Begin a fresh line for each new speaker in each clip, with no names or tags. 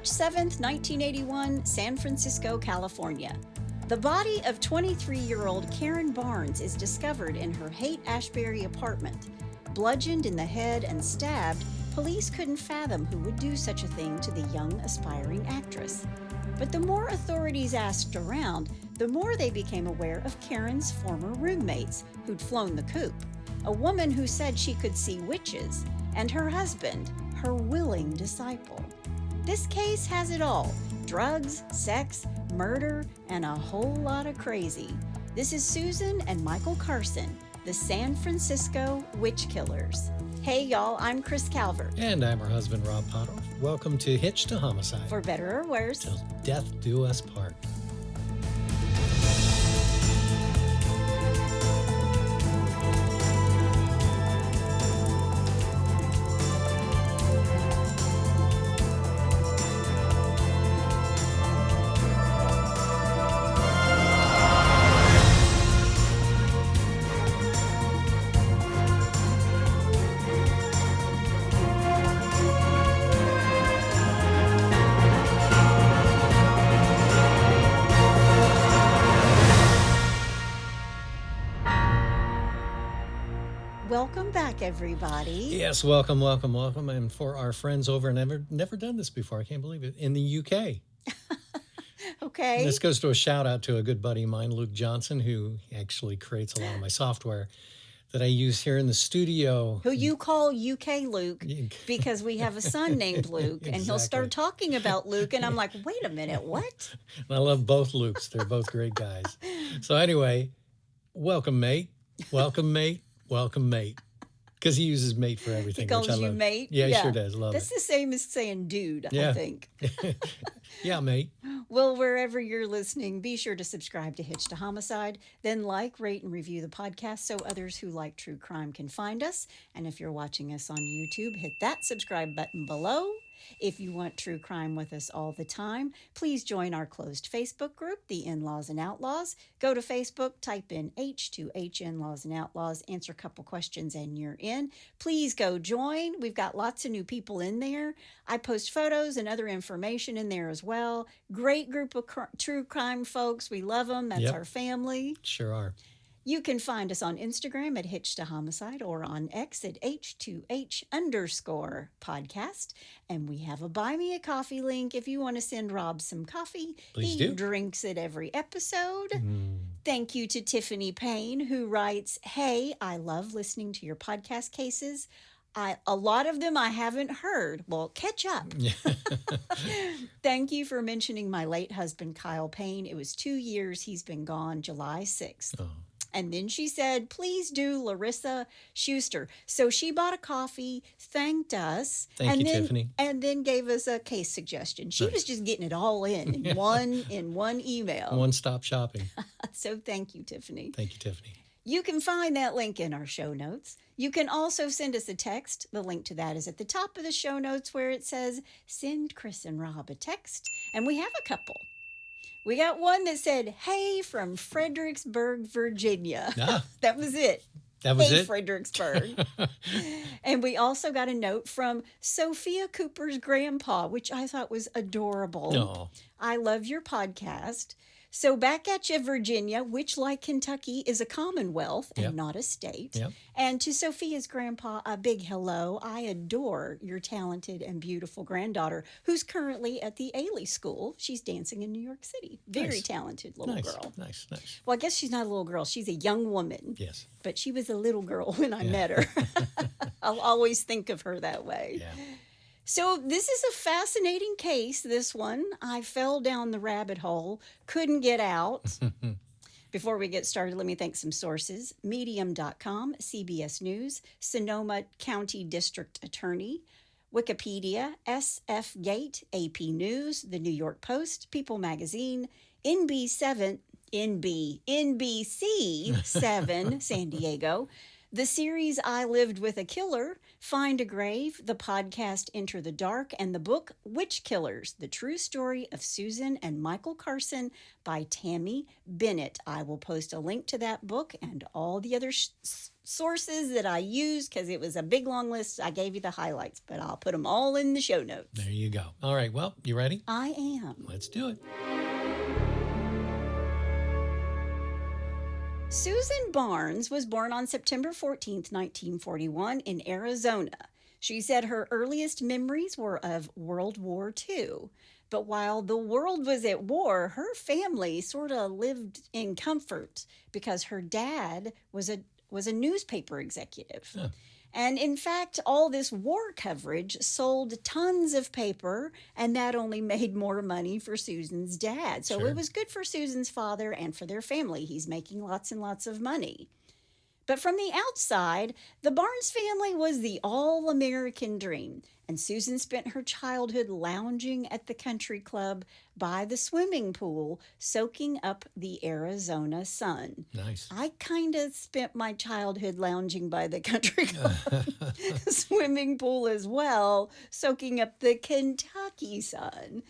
March 7th, 1981, San Francisco, California. The body of 23-year-old Keryn Barnes is discovered in her Haight-Ashbury apartment. Bludgeoned in the head and stabbed, police couldn't fathom who would do such a thing to the young, aspiring actress. But the more authorities asked around, the more they became aware of Keryn's former roommates who'd flown the coop, a woman who said she could see witches, and her husband, her willing disciple. This case has it all: drugs, sex, murder, and a whole lot of crazy. This is Suzan and Michael Carson, the San Francisco Witch Killers. Hey y'all, I'm Kris Calvert.
And I'm her husband, Rob Potter. Welcome to Hitched to Homicide.
For better or worse,
till death do us part.
welcome back, everybody.
Yes, welcome. And for our friends over, and never done this before, I can't believe it, in the UK.
Okay.
And this goes to a shout out to a good buddy of mine, Luke Johnson, who actually creates a lot of my software that I use here in the studio.
Who you call UK Luke because we have a son named Luke, and he'll start talking about Luke, and I'm like, wait a minute, what?
And I love both Lukes. They're both great guys. So anyway, welcome, mate. Welcome, mate. Welcome, mate. Because he uses mate for everything.
He calls
which I
you
love.
mate?
Yeah, he sure does. Love
That's
it.
the same as saying dude, I think.
Yeah, mate.
Well, wherever you're listening, be sure to subscribe to Hitched to Homicide. Then like, rate, and review the podcast so others who like true crime can find us. And if you're watching us on YouTube, hit that subscribe button below. If you want true crime with us all the time, please join our closed Facebook group, The In-Laws and Outlaws. Go to Facebook, type in H2H In-Laws and Outlaws, answer a couple questions, and you're in. Please go join. We've got lots of new people in there. I post photos and other information in there as well. Great group of true crime folks. We love them. That's our family.
Sure are.
You can find us on Instagram at Hitched to Homicide or on X at H2H_podcast. And we have a Buy Me a Coffee link if you want to send Rob some coffee.
Please
he
do.
Drinks it every episode. Thank you to Tiffany Payne, who writes, "Hey, I love listening to your podcast cases. A lot of them I haven't heard. Well, catch up." Thank you for mentioning my late husband, Kyle Payne. It was 2 years he's been gone, July 6th.
Oh.
And then she said, please do Larissa Schuster. So she bought a coffee, thanked us.
Thank you, Tiffany.
And then gave us a case suggestion. She was just getting it all in one email.
One-stop shopping.
So thank you, Tiffany.
Thank you, Tiffany.
You can find that link in our show notes. You can also send us a text. The link to that is at the top of the show notes where it says, send Kris and Rob a text. And we have a couple. We got one that said, hey, from Fredericksburg, Virginia.
Ah,
That was it.
that was
Hey,
it?
Fredericksburg. And we also got a note from Sophia Cooper's grandpa, which I thought was adorable.
No.
I love your podcast. So back at you, Virginia, which, like Kentucky, is a commonwealth and not a state.
Yep.
And to Sophia's grandpa, a big hello. I adore your talented and beautiful granddaughter, who's currently at the Ailey School. She's dancing in New York City. Very talented little girl.
Nice.
Well, I guess she's not a little girl. She's a young woman.
Yes.
But she was a little girl when I met her. I'll always think of her that way.
Yeah.
So this is a fascinating case, this one. I fell down the rabbit hole, couldn't get out. Before we get started, let me thank some sources. Medium.com, CBS News, Sonoma County District Attorney, Wikipedia, SF Gate, AP News, The New York Post, People Magazine, NBC7, San Diego, The series I Lived with a Killer, Find a Grave, the podcast Enter the Dark, and the book Witch Killers, the true story of Suzan and Michael Carson by Tammy Bennett. I will post a link to that book and all the other sources that I used because it was a big long list. I gave you the highlights, but I'll put them all in the show notes.
There you go. All right, well, you ready?
I am.
Let's do it.
Suzan Barnes was born on September 14th, 1941 in Arizona. She said her earliest memories were of World War II. But while the world was at war, her family sort of lived in comfort because her dad was a newspaper executive.
Huh.
And in fact, all this war coverage sold tons of paper, and that only made more money for Suzan's dad. So
Sure.
It was good for Suzan's father and for their family. He's making lots and lots of money. But from the outside, the Barnes family was the all-American dream, and Suzan spent her childhood lounging at the country club by the swimming pool, soaking up the Arizona sun.
Nice.
I kind of spent my childhood lounging by the country club swimming pool as well, soaking up the Kentucky sun.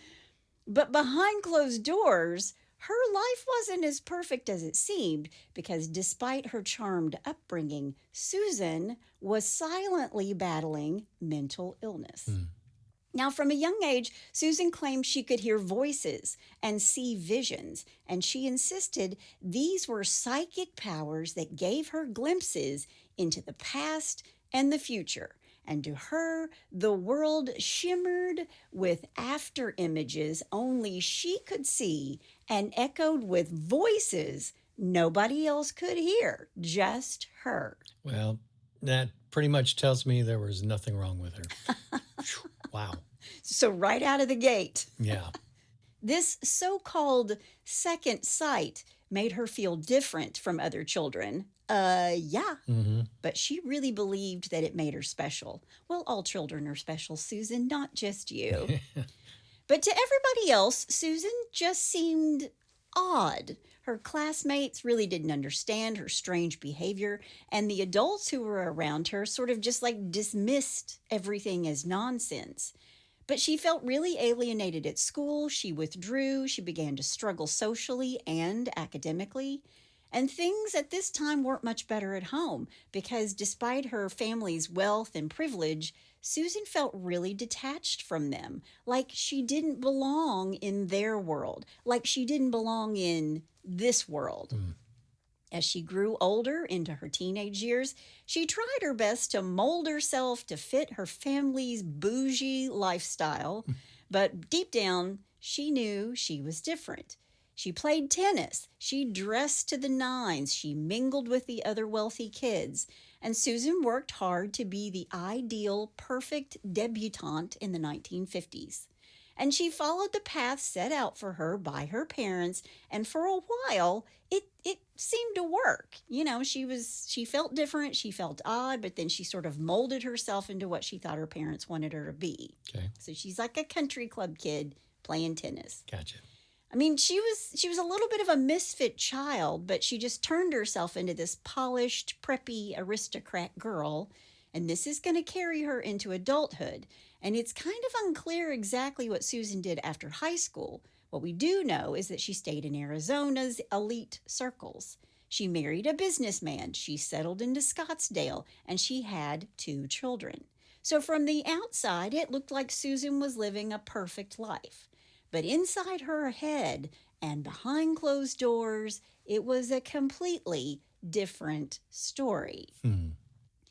But behind closed doors, her life wasn't as perfect as it seemed because despite her charmed upbringing, Suzan was silently battling mental illness. Now, from a young age, Suzan claimed she could hear voices and see visions, and she insisted these were psychic powers that gave her glimpses into the past and the future. And to her, the world shimmered with after images only she could see and echoed with voices nobody else could hear, just her.
Well, that pretty much tells me there was nothing wrong with her. Wow.
So right out of the gate,
Yeah.
this so-called second sight made her feel different from other children. Yeah.
Mm-hmm.
But she really believed that it made her special. Well, all children are special, Suzan, not just you. But to everybody else, Suzan just seemed odd. Her classmates really didn't understand her strange behavior, and the adults who were around her sort of just like dismissed everything as nonsense. But she felt really alienated at school. She withdrew. She began to struggle socially and academically. And things at this time weren't much better at home because despite her family's wealth and privilege, Suzan felt really detached from them, like she didn't belong in their world, like she didn't belong in this world. As she grew older into her teenage years, she tried her best to mold herself to fit her family's bougie lifestyle, but deep down, she knew she was different. She played tennis, she dressed to the nines, she mingled with the other wealthy kids, and Suzan worked hard to be the ideal, perfect debutante in the 1950s. And she followed the path set out for her by her parents, and for a while, it seemed to work. You know, she felt different, she felt odd, but then she sort of molded herself into what she thought her parents wanted her to be.
Okay.
So she's like a country club kid playing tennis.
Gotcha.
I mean, she was a little bit of a misfit child, but she just turned herself into this polished, preppy aristocrat girl, and this is going to carry her into adulthood. And it's kind of unclear exactly what Suzan did after high school. What we do know is that she stayed in Arizona's elite circles. She married a businessman, she settled into Scottsdale, and she had 2 children. So from the outside, it looked like Suzan was living a perfect life. But inside her head and behind closed doors, it was a completely different story.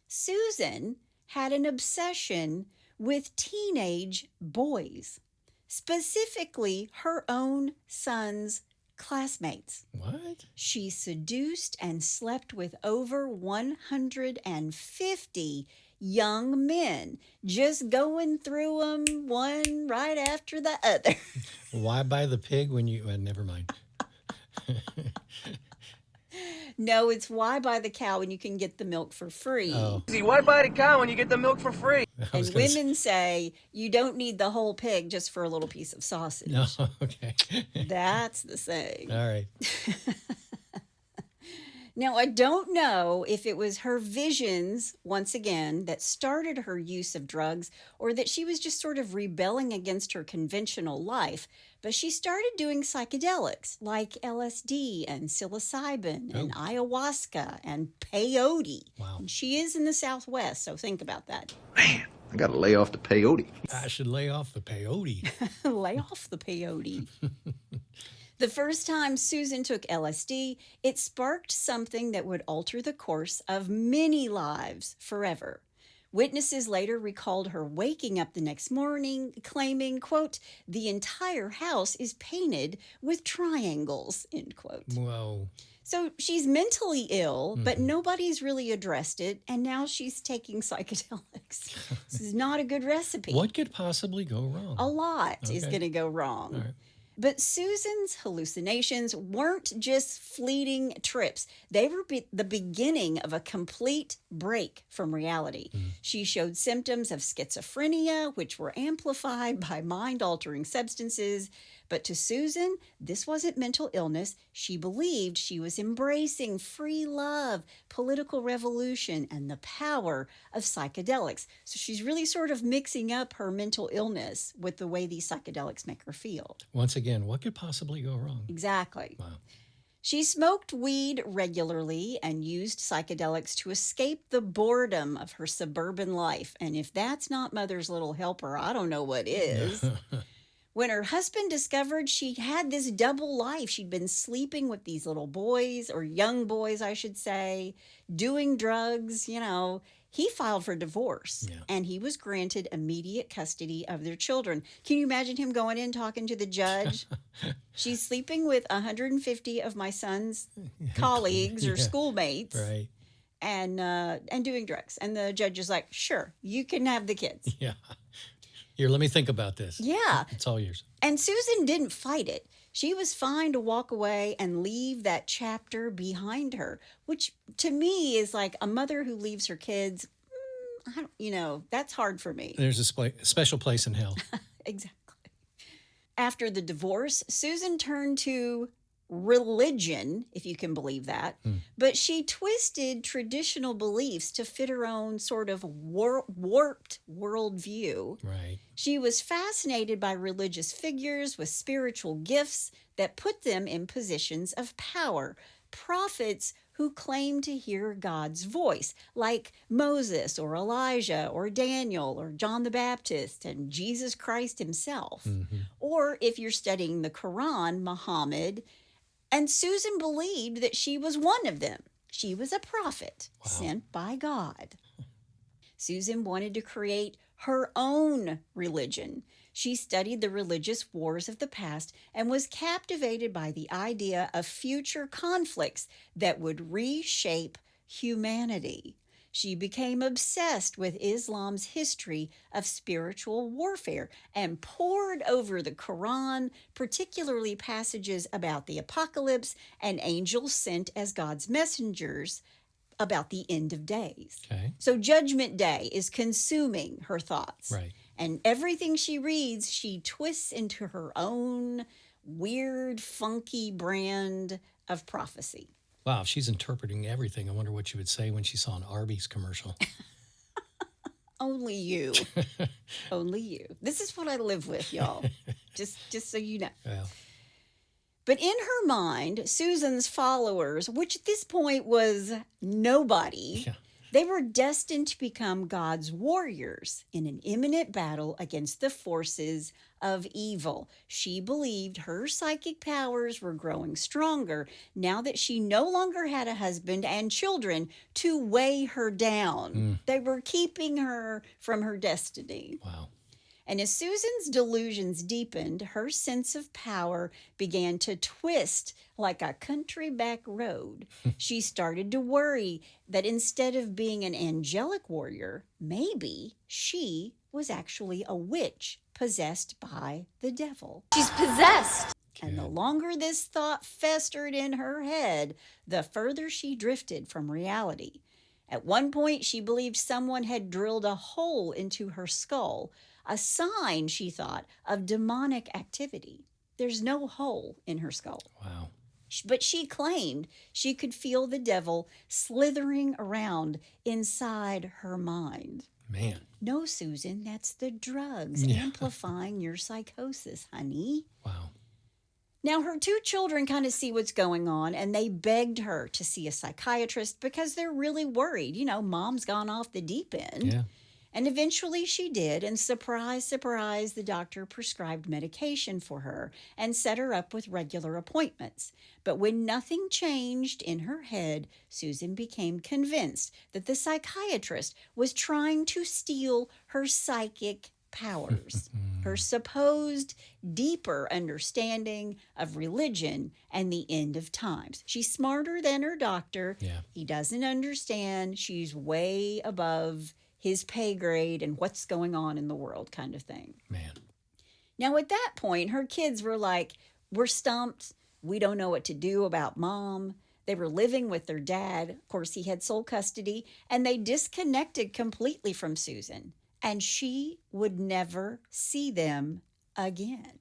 Suzan had an obsession with teenage boys, specifically her own son's classmates.
What?
She seduced and slept with over 150 young men, just going through them one right after the other.
Why buy the pig when you... never mind.
No, it's why buy the cow when you can get the milk for free.
Oh.
Why buy the cow when you get the milk for free?
And women say you don't need the whole pig just for a little piece of sausage.
No, okay.
That's the saying.
All right.
Now, I don't know if it was her visions, once again, that started her use of drugs or that she was just sort of rebelling against her conventional life, but she started doing psychedelics like LSD and psilocybin and ayahuasca and peyote.
Wow.
And she is in the Southwest, so think about that.
Man, I gotta lay off the peyote.
I should lay off the peyote.
Lay off the peyote. The first time Suzan took LSD, it sparked something that would alter the course of many lives forever. Witnesses later recalled her waking up the next morning, claiming, quote, "the entire house is painted with triangles," end quote.
Whoa.
So she's mentally ill, but nobody's really addressed it, and now she's taking psychedelics. This is not a good recipe.
What could possibly go wrong?
A lot is
Okay.
going to go wrong.
All right.
But Suzan's hallucinations weren't just fleeting trips. They were the beginning of a complete break from reality. She showed symptoms of schizophrenia, which were amplified by mind-altering substances. But to Suzan, this wasn't mental illness. She believed she was embracing free love, political revolution, and the power of psychedelics. So she's really sort of mixing up her mental illness with the way these psychedelics make her feel.
Once again, what could possibly go wrong?
Exactly.
Wow.
She smoked weed regularly and used psychedelics to escape the boredom of her suburban life. And if that's not Mother's Little Helper, I don't know what is. When her husband discovered she had this double life, she'd been sleeping with these little boys, or young boys, I should say, doing drugs, he filed for divorce.
Yeah.
And he was granted immediate custody of their children. Can you imagine him going in talking to the judge? She's sleeping with 150 of my son's colleagues or
Yeah.
schoolmates.
Right.
And doing drugs. And the judge is like, sure, you can have the kids.
Yeah. Here, let me think about this.
Yeah.
It's all yours.
And Suzan didn't fight it. She was fine to walk away and leave that chapter behind her, which to me is like a mother who leaves her kids. That's hard for me.
There's a special place in hell.
Exactly. After the divorce, Suzan turned to religion, if you can believe that, but she twisted traditional beliefs to fit her own sort of warped worldview.
Right.
She was fascinated by religious figures with spiritual gifts that put them in positions of power, prophets who claimed to hear God's voice, like Moses or Elijah or Daniel or John the Baptist and Jesus Christ himself. Or if you're studying the Quran, Muhammad. And Suzan believed that she was one of them. She was a prophet sent by God. Suzan wanted to create her own religion. She studied the religious wars of the past and was captivated by the idea of future conflicts that would reshape humanity. She became obsessed with Islam's history of spiritual warfare and pored over the Quran, particularly passages about the apocalypse and angels sent as God's messengers about the end of days.
Okay.
So Judgment Day is consuming her thoughts.
Right.
And everything she reads, she twists into her own weird, funky brand of prophecy.
Wow, if she's interpreting everything, I wonder what she would say when she saw an Arby's commercial.
Only you. Only you. This is what I live with, y'all. Just so you know.
Well,
But in her mind, Suzan's followers, which at this point was nobody,
Yeah.
they were destined to become God's warriors in an imminent battle against the forces of evil. She believed her psychic powers were growing stronger now that she no longer had a husband and children to weigh her down. They were keeping her from her destiny.
wow.
And as Suzan's delusions deepened, her sense of power began to twist like a country back road. She started to worry that instead of being an angelic warrior, maybe she was actually a witch possessed by the devil.
She's possessed.
And the longer this thought festered in her head, the further she drifted from reality. At one point, she believed someone had drilled a hole into her skull, a sign, she thought, of demonic activity. There's no hole in her skull.
Wow.
But she claimed she could feel the devil slithering around inside her mind.
Man.
No, Susan, that's the drugs amplifying your psychosis, honey.
Wow.
Now, her two children kind of see what's going on, and they begged her to see a psychiatrist because they're really worried. You know, mom's gone off the deep end.
Yeah.
And eventually she did, and surprise, surprise, the doctor prescribed medication for her and set her up with regular appointments. But when nothing changed in her head, Susan became convinced that the psychiatrist was trying to steal her psychic powers, her supposed deeper understanding of religion and the end of times. She's smarter than her doctor.
Yeah.
He doesn't understand. She's way above his pay grade and what's going on in the world kind of thing.
Man.
Now, at that point, her kids were like, we're stumped. We don't know what to do about mom. They were living with their dad. Of course, he had sole custody, and they disconnected completely from Susan, and she would never see them again.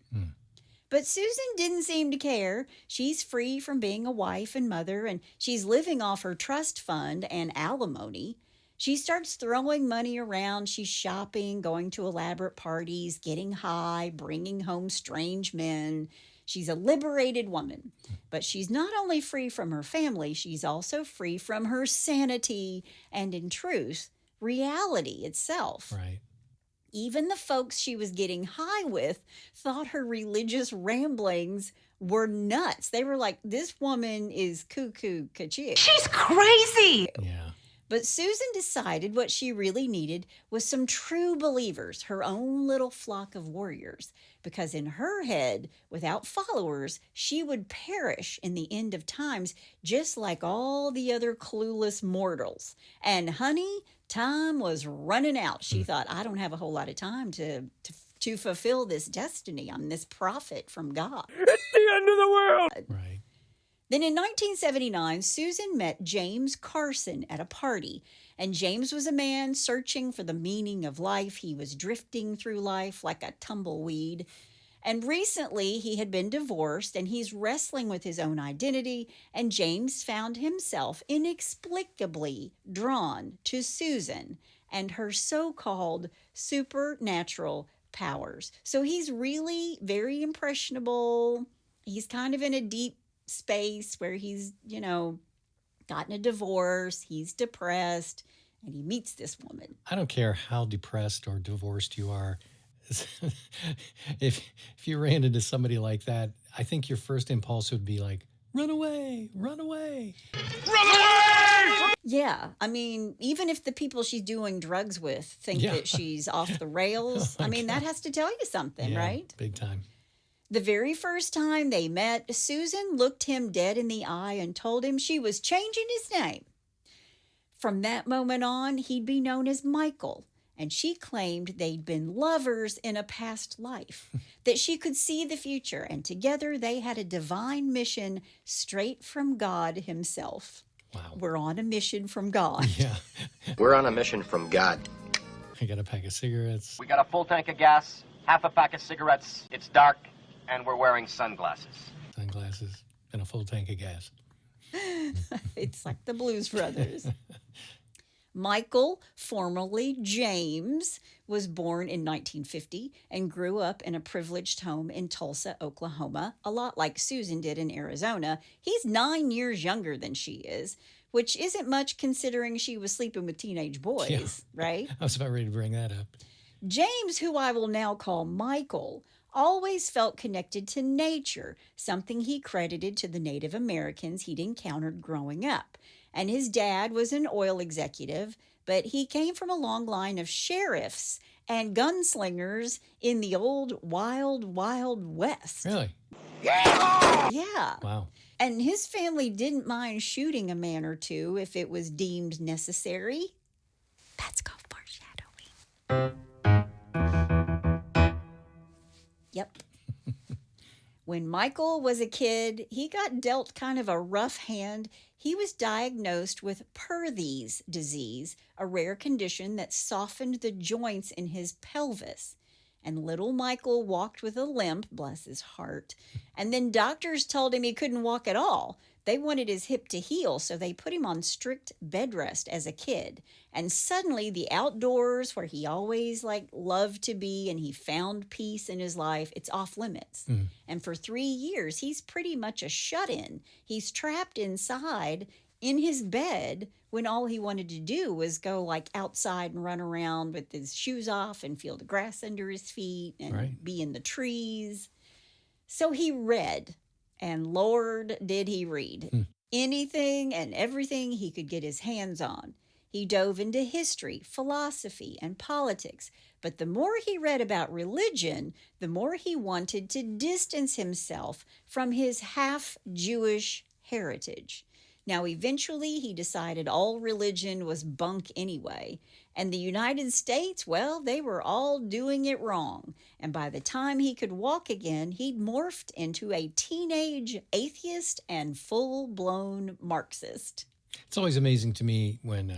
But Susan didn't seem to care. She's free from being a wife and mother, and she's living off her trust fund and alimony. She starts throwing money around. She's shopping, going to elaborate parties, getting high, bringing home strange men. She's a liberated woman. But she's not only free from her family, she's also free from her sanity and, in truth, reality itself.
Right.
Even the folks she was getting high with thought her religious ramblings were nuts. They were like, this woman is cuckoo kachik.
She's crazy.
Yeah.
But Susan decided what she really needed was some true believers, her own little flock of warriors, because in her head, without followers, she would perish in the end of times, just like all the other clueless mortals. And honey, time was running out. She thought, I don't have a whole lot of time to fulfill this destiny. I'm this prophet from God.
It's the end of the world!
Right.
Then in 1979, Susan met James Carson at a party, and James was a man searching for the meaning of life. He was drifting through life like a tumbleweed. And recently, he had been divorced, and he's wrestling with his own identity, and James found himself inexplicably drawn to Susan and her so-called supernatural powers. So he's really very impressionable. He's kind of in a deep space where he's, gotten a divorce, he's depressed, and he meets this woman.
I don't care how depressed or divorced you are. If you ran into somebody like that, I think your first impulse would be like, run away, run away.
Run away!
Yeah, I mean, even if the people she's doing drugs with think that she's off the rails, I mean, that has to tell you something, right?
Big time.
The very first time they met, Susan looked him dead in the eye and told him she was changing his name. From that moment on, he'd be known as Michael, and she claimed they'd been lovers in a past life, that she could see the future, and together they had a divine mission straight from God himself.
Wow.
We're on a mission from God.
Yeah.
We're on a mission from God.
I got a pack of cigarettes.
We got a full tank of gas, half a pack of cigarettes. It's dark, and we're wearing sunglasses.
Sunglasses and a full tank of gas.
It's like the Blues Brothers. Michael, formerly James, was born in 1950 and grew up in a privileged home in Tulsa, Oklahoma, a lot like Susan did in Arizona. He's 9 years younger than she is, which isn't much considering she was sleeping with teenage boys, right?
I was about ready to bring that up.
James, who I will now call Michael, always felt connected to nature, something he credited to the Native Americans he'd encountered growing up. And his dad was an oil executive, but he came from a long line of sheriffs and gunslingers in the old wild, wild West.
Really?
Yeah.
Wow.
And his family didn't mind shooting a man or two if it was deemed necessary. That's called foreshadowing. Yep. When Michael was a kid, he got dealt kind of a rough hand. He was diagnosed with Perthes disease, a rare condition that softened the joints in his pelvis. And little Michael walked with a limp, bless his heart. And then doctors told him he couldn't walk at all. They wanted his hip to heal, so they put him on strict bed rest as a kid. And suddenly the outdoors, where he always loved to be and he found peace in his life, it's off limits. And for 3 years, he's pretty much a shut-in. He's trapped inside in his bed when all he wanted to do was go outside and run around with his shoes off and feel the grass under his feet and be in the trees. So he read, and Lord, did he read. Anything and everything he could get his hands on. He dove into history, philosophy, and politics. But the more he read about religion, the more he wanted to distance himself from his half-Jewish heritage. Now, eventually, he decided all religion was bunk anyway. And the United States, well, they were all doing it wrong. And by the time he could walk again, he'd morphed into a teenage atheist and full-blown Marxist.
It's always amazing to me when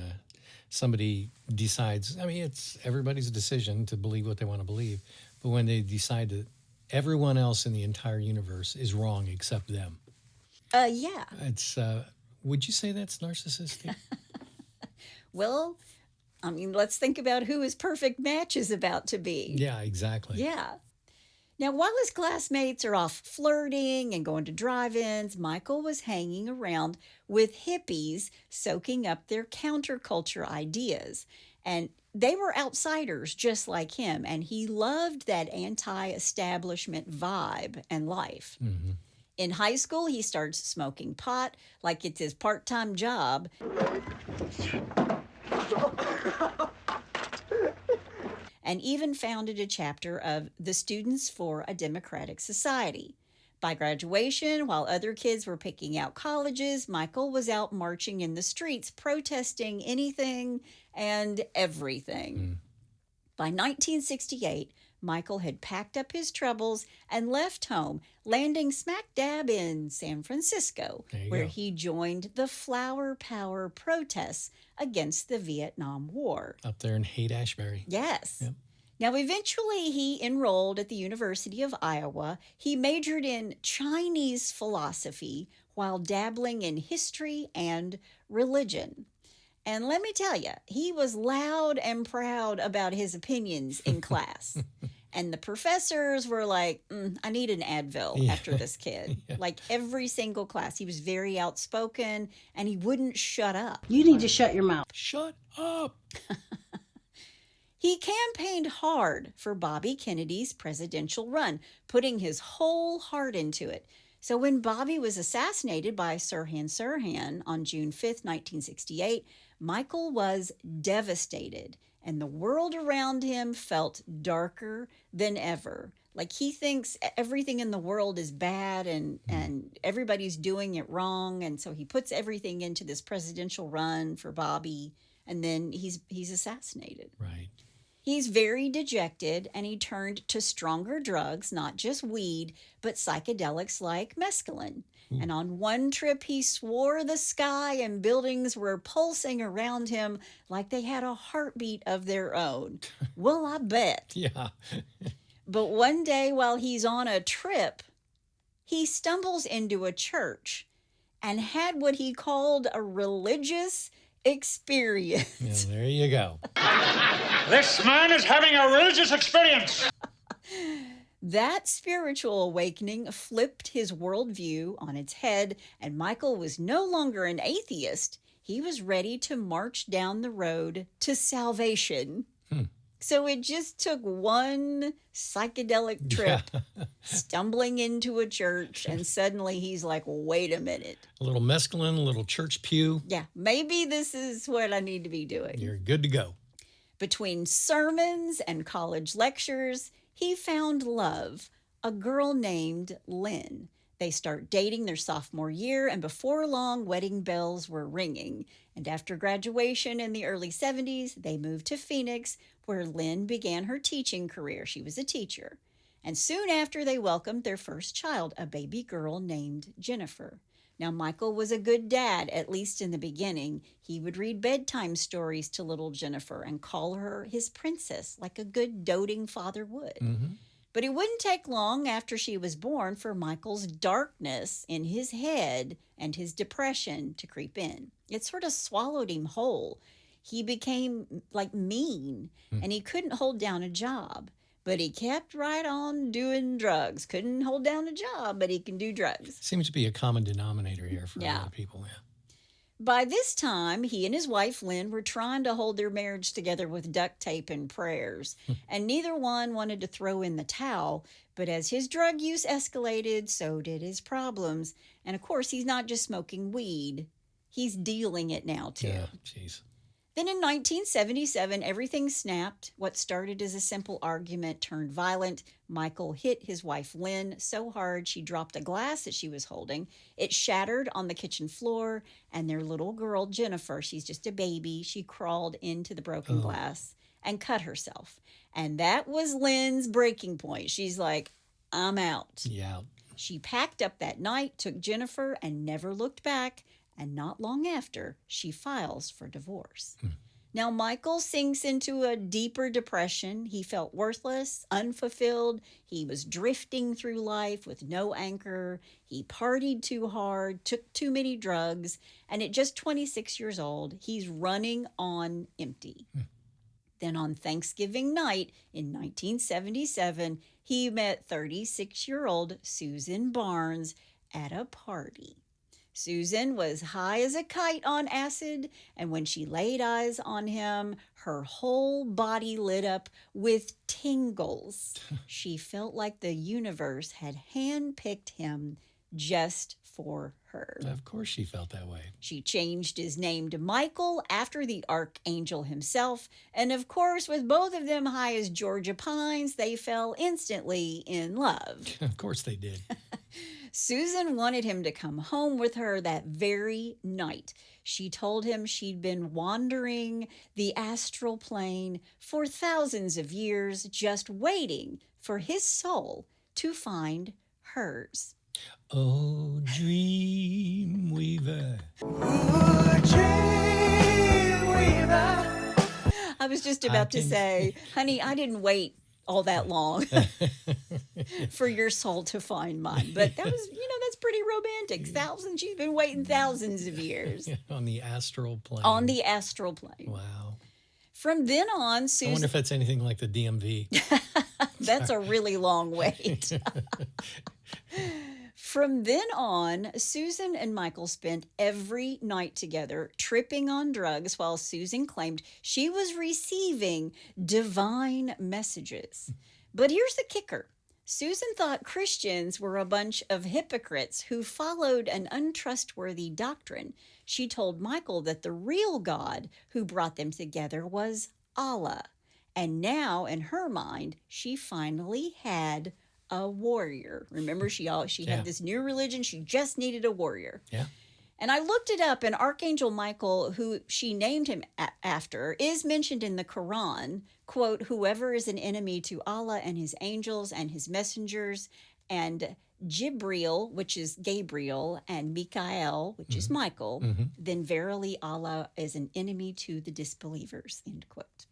somebody decides, I mean, it's everybody's decision to believe what they want to believe, but when they decide that everyone else in the entire universe is wrong except them.
Yeah.
It's, would you say that's narcissistic?
Well, I mean, let's think about who his perfect match is about to be.
Yeah, exactly.
Yeah. Now, while his classmates are off flirting and going to drive-ins, Michael was hanging around with hippies, soaking up their counterculture ideas. And they were outsiders just like him, and he loved that anti-establishment vibe and life.
Mm-hmm.
In high school, he starts smoking pot like it's his part-time job. And even founded a chapter of the Students for a Democratic Society. By graduation, while other kids were picking out colleges, Michael was out marching in the streets, protesting anything and everything. By 1968, Michael had packed up his troubles and left home, landing smack dab in San Francisco, where he joined the Flower Power protests against the Vietnam War.
Up there in Haight-Ashbury.
Yes.
Yep.
Now, eventually, he enrolled at the University of Iowa. He majored in Chinese philosophy while dabbling in history and religion. And let me tell you, he was loud and proud about his opinions in class. And the professors were like, I need an Advil after this kid. Like every single class. He was very outspoken and he wouldn't shut up.
You need to shut your mouth.
Shut up.
He campaigned hard for Bobby Kennedy's presidential run, putting his whole heart into it. So when Bobby was assassinated by Sirhan Sirhan on June 5th, 1968, Michael was devastated, and the world around him felt darker than ever. Like he thinks everything in the world is bad and everybody's doing it wrong, and so he puts everything into this presidential run for Bobby, and then he's assassinated.
Right.
He's very dejected, and he turned to stronger drugs, not just weed, but psychedelics like mescaline. And on one trip, he swore the sky and buildings were pulsing around him like they had a heartbeat of their own. Well, I bet.
Yeah.
But one day while he's on a trip, he stumbles into a church and had what he called a religious experience.
Yeah, there you go.
This man is having a religious experience.
That spiritual awakening flipped his worldview on its head, and Michael was no longer an atheist. He was ready to march down the road to salvation. So it just took one psychedelic trip, stumbling into a church, and suddenly he's like, wait a minute.
A little mescaline, a little church pew.
Yeah, maybe this is what I need to be doing.
You're good to go.
Between sermons and college lectures, he found love, a girl named Lynn. They start dating their sophomore year, and before long, wedding bells were ringing. And after graduation in the early 70s, they moved to Phoenix, where Lynn began her teaching career. She was a teacher. And soon after, they welcomed their first child, a baby girl named Jennifer. Now, Michael was a good dad, at least in the beginning. He would read bedtime stories to little Jennifer and call her his princess, like a good doting father would.
Mm-hmm.
But it wouldn't take long after she was born for Michael's darkness in his head and his depression to creep in. It sort of swallowed him whole. He became like mean, and he couldn't hold down a job. But he kept right on doing drugs. Couldn't hold down a job, but he can do drugs.
Seems to be a common denominator here for a lot of people. Yeah.
By this time, he and his wife, Lynn, were trying to hold their marriage together with duct tape and prayers, and neither one wanted to throw in the towel. But as his drug use escalated, so did his problems. And of course, he's not just smoking weed. He's dealing it now, too.
Yeah, jeez.
Then in 1977, everything snapped. What started as a simple argument turned violent. Michael hit his wife, Lynn, so hard she dropped a glass that she was holding. It shattered on the kitchen floor, and their little girl, Jennifer, she's just a baby, she crawled into the broken glass and cut herself. And that was Lynn's breaking point. She's like, I'm out.
Yeah.
She packed up that night, took Jennifer, and never looked back. And not long after, she files for divorce. Now, Michael sinks into a deeper depression. He felt worthless, unfulfilled. He was drifting through life with no anchor. He partied too hard, took too many drugs. And at just 26 years old, he's running on empty. Then on Thanksgiving night in 1977, he met 36-year-old Suzan Barnes at a party. Suzan was high as a kite on acid, and when she laid eyes on him, her whole body lit up with tingles. She felt like the universe had handpicked him just for her.
Of course she felt that way.
She changed his name to Michael after the archangel himself, and of course, with both of them high as Georgia pines, they fell instantly in love.
Of course they did.
Suzan wanted him to come home with her that very night. She told him she'd been wandering the astral plane for thousands of years, just waiting for his soul to find hers.
Oh, dream weaver.
I was just about to say, honey, I didn't wait all that long for your soul to find mine. But that was, that's pretty romantic. She's been waiting thousands of years.
On the astral plane.
On the astral plane.
Wow.
From then on,
I wonder if that's anything like the DMV.
That's a really long wait. From then on, Suzan and Michael spent every night together tripping on drugs while Suzan claimed she was receiving divine messages. But here's the kicker. Suzan thought Christians were a bunch of hypocrites who followed an untrustworthy doctrine. She told Michael that the real God who brought them together was Allah. And now, in her mind, she finally had a warrior. Remember, she had this new religion. She just needed a warrior.
Yeah.
And I looked it up, and Archangel Michael, who she named him after, is mentioned in the Quran. Quote, whoever is an enemy to Allah and his angels and his messengers, and Jibril, which is Gabriel, and Mikael, which is Michael, then verily Allah is an enemy to the disbelievers, end quote.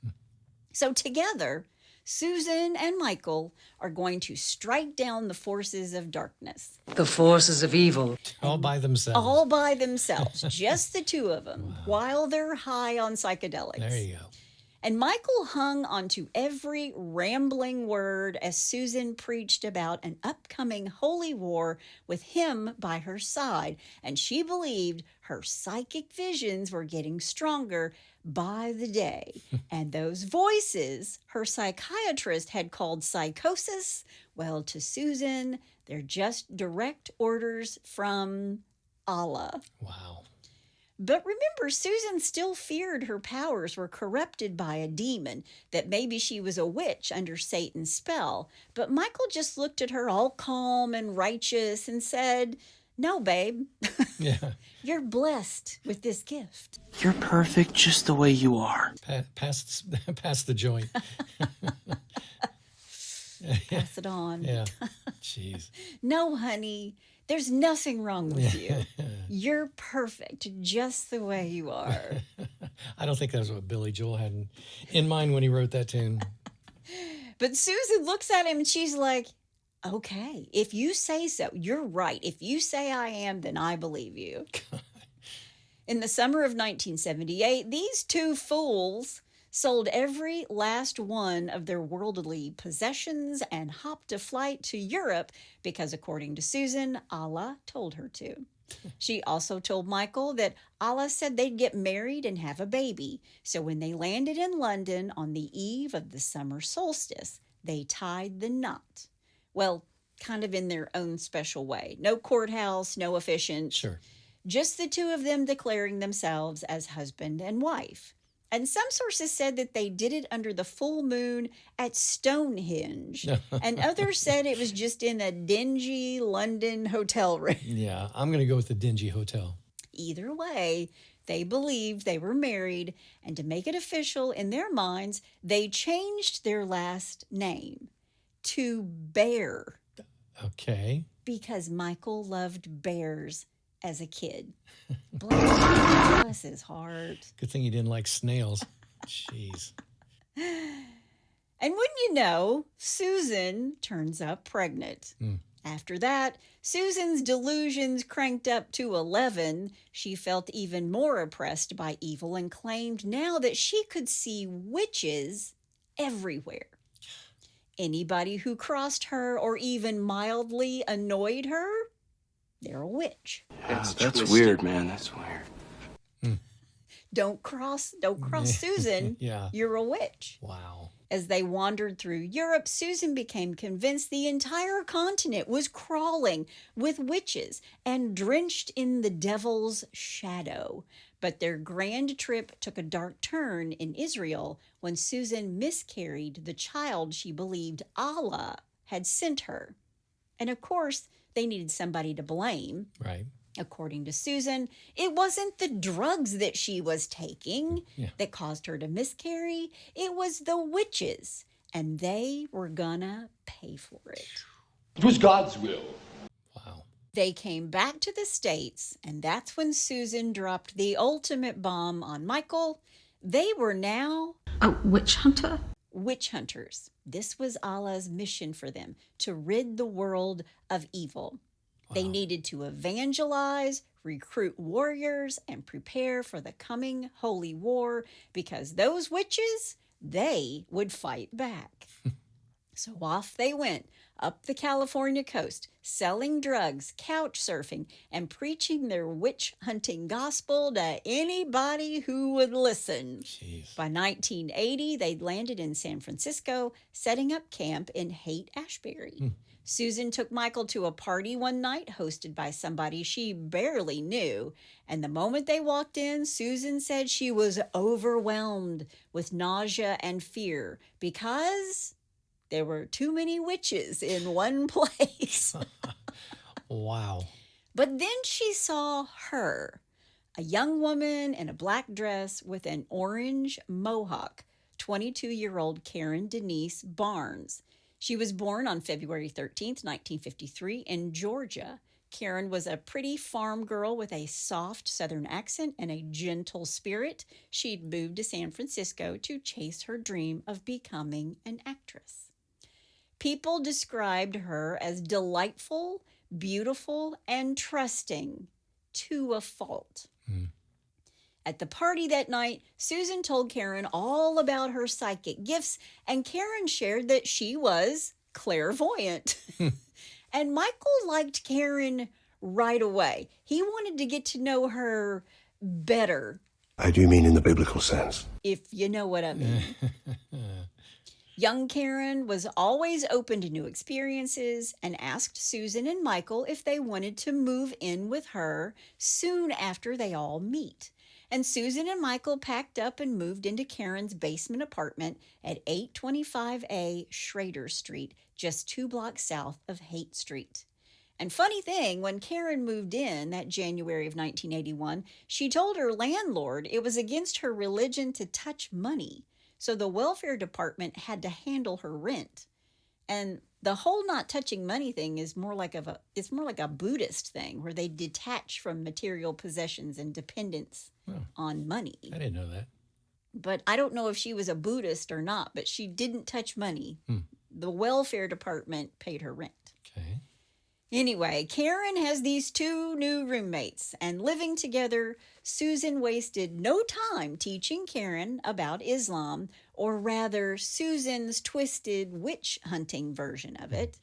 So together, Suzan and Michael are going to strike down the forces of darkness.
The forces of evil.
All by themselves.
All by themselves, just the two of them, while they're high on psychedelics.
There you go.
And Michael hung onto every rambling word as Suzan preached about an upcoming holy war with him by her side. And she believed her psychic visions were getting stronger by the day. And those voices her psychiatrist had called psychosis, well, to Suzan, they're just direct orders from Allah.
Wow.
But remember, Suzan still feared her powers were corrupted by a demon, that maybe she was a witch under Satan's spell. But Michael just looked at her all calm and righteous and said, no, babe,
Yeah.
you're blessed with this gift.
You're perfect just the way you are.
Pass the joint.
Pass it on.
Yeah. Jeez.
No, honey, There's nothing wrong with you. You're perfect just the way you are.
I don't think that's what Billy Joel had in mind when he wrote that tune.
But Susan looks at him and she's like, okay, if you say so, you're right. If you say I am, then I believe you. In the summer of 1978, these two fools sold every last one of their worldly possessions and hopped a flight to Europe because, according to Susan, Allah told her to. She also told Michael that Allah said they'd get married and have a baby. So when they landed in London on the eve of the summer solstice, they tied the knot. Well, kind of in their own special way. No courthouse, no officiant.
Sure.
Just the two of them declaring themselves as husband and wife. And some sources said that they did it under the full moon at Stonehenge. And others said it was just in a dingy London hotel room.
Yeah, I'm going to go with the dingy hotel.
Either way, they believed they were married, and to make it official in their minds, they changed their last name to Bear.
Okay.
Because Michael loved bears as a kid. Bless his heart.
Good thing he didn't like snails. Jeez.
And wouldn't you know, Susan turns up pregnant. After that, Susan's delusions cranked up to 11. She felt even more oppressed by evil and claimed now that she could see witches everywhere. Anybody who crossed her or even mildly annoyed her, they're a witch.
That's weird, man. That's weird.
Don't cross Susan.
Yeah.
You're a witch.
Wow.
As they wandered through Europe, Susan became convinced the entire continent was crawling with witches and drenched in the devil's shadow. But their grand trip took a dark turn in Israel when Susan miscarried the child she believed Allah had sent her. And of course, they needed somebody to blame.
Right.
According to Susan, it wasn't the drugs that she was taking that caused her to miscarry. It was the witches, and they were gonna pay for it.
It was God's will.
Wow.
They came back to the States, and that's when Susan dropped the ultimate bomb on Michael. They were now
a witch hunter?
Witch hunters. This was Allah's mission for them, to rid the world of evil. Wow. They needed to evangelize, recruit warriors, and prepare for the coming holy war, because those witches, they would fight back. So off they went, up the California coast, selling drugs, couch surfing, and preaching their witch-hunting gospel to anybody who would listen.
Jeez.
By 1980, they'd landed in San Francisco, setting up camp in Haight-Ashbury. Susan took Michael to a party one night hosted by somebody she barely knew. And the moment they walked in, Susan said she was overwhelmed with nausea and fear because there were too many witches in one place.
Wow.
But then she saw her, a young woman in a black dress with an orange mohawk, 22-year-old Keryn Denise Barnes. She was born on February 13th, 1953 in Georgia. Keryn was a pretty farm girl with a soft Southern accent and a gentle spirit. She'd moved to San Francisco to chase her dream of becoming an actress. People described her as delightful, beautiful, and trusting to a fault. At the party that night, Susan told Keryn all about her psychic gifts, and Keryn shared that she was clairvoyant. And Michael liked Keryn right away. He wanted to get to know her better.
I do mean in the biblical sense.
If you know what I mean. Young Keryn was always open to new experiences and asked Susan and Michael if they wanted to move in with her soon after they all meet. And Susan and Michael packed up and moved into Keryn's basement apartment at 825A Schrader Street, just 2 blocks south of Haight Street. And funny thing, when Keryn moved in that January of 1981, she told her landlord it was against her religion to touch money. So the welfare department had to handle her rent. And The whole not touching money thing is more like it's more like a Buddhist thing where they detach from material possessions and dependence on money.
I didn't know that.
But I don't know if she was a Buddhist or not, but she didn't touch money. The welfare department paid her rent.
Okay.
Anyway, Keryn has these two new roommates, and living together, Suzan wasted no time teaching Keryn about Islam, or rather, Suzan's twisted witch hunting version of it.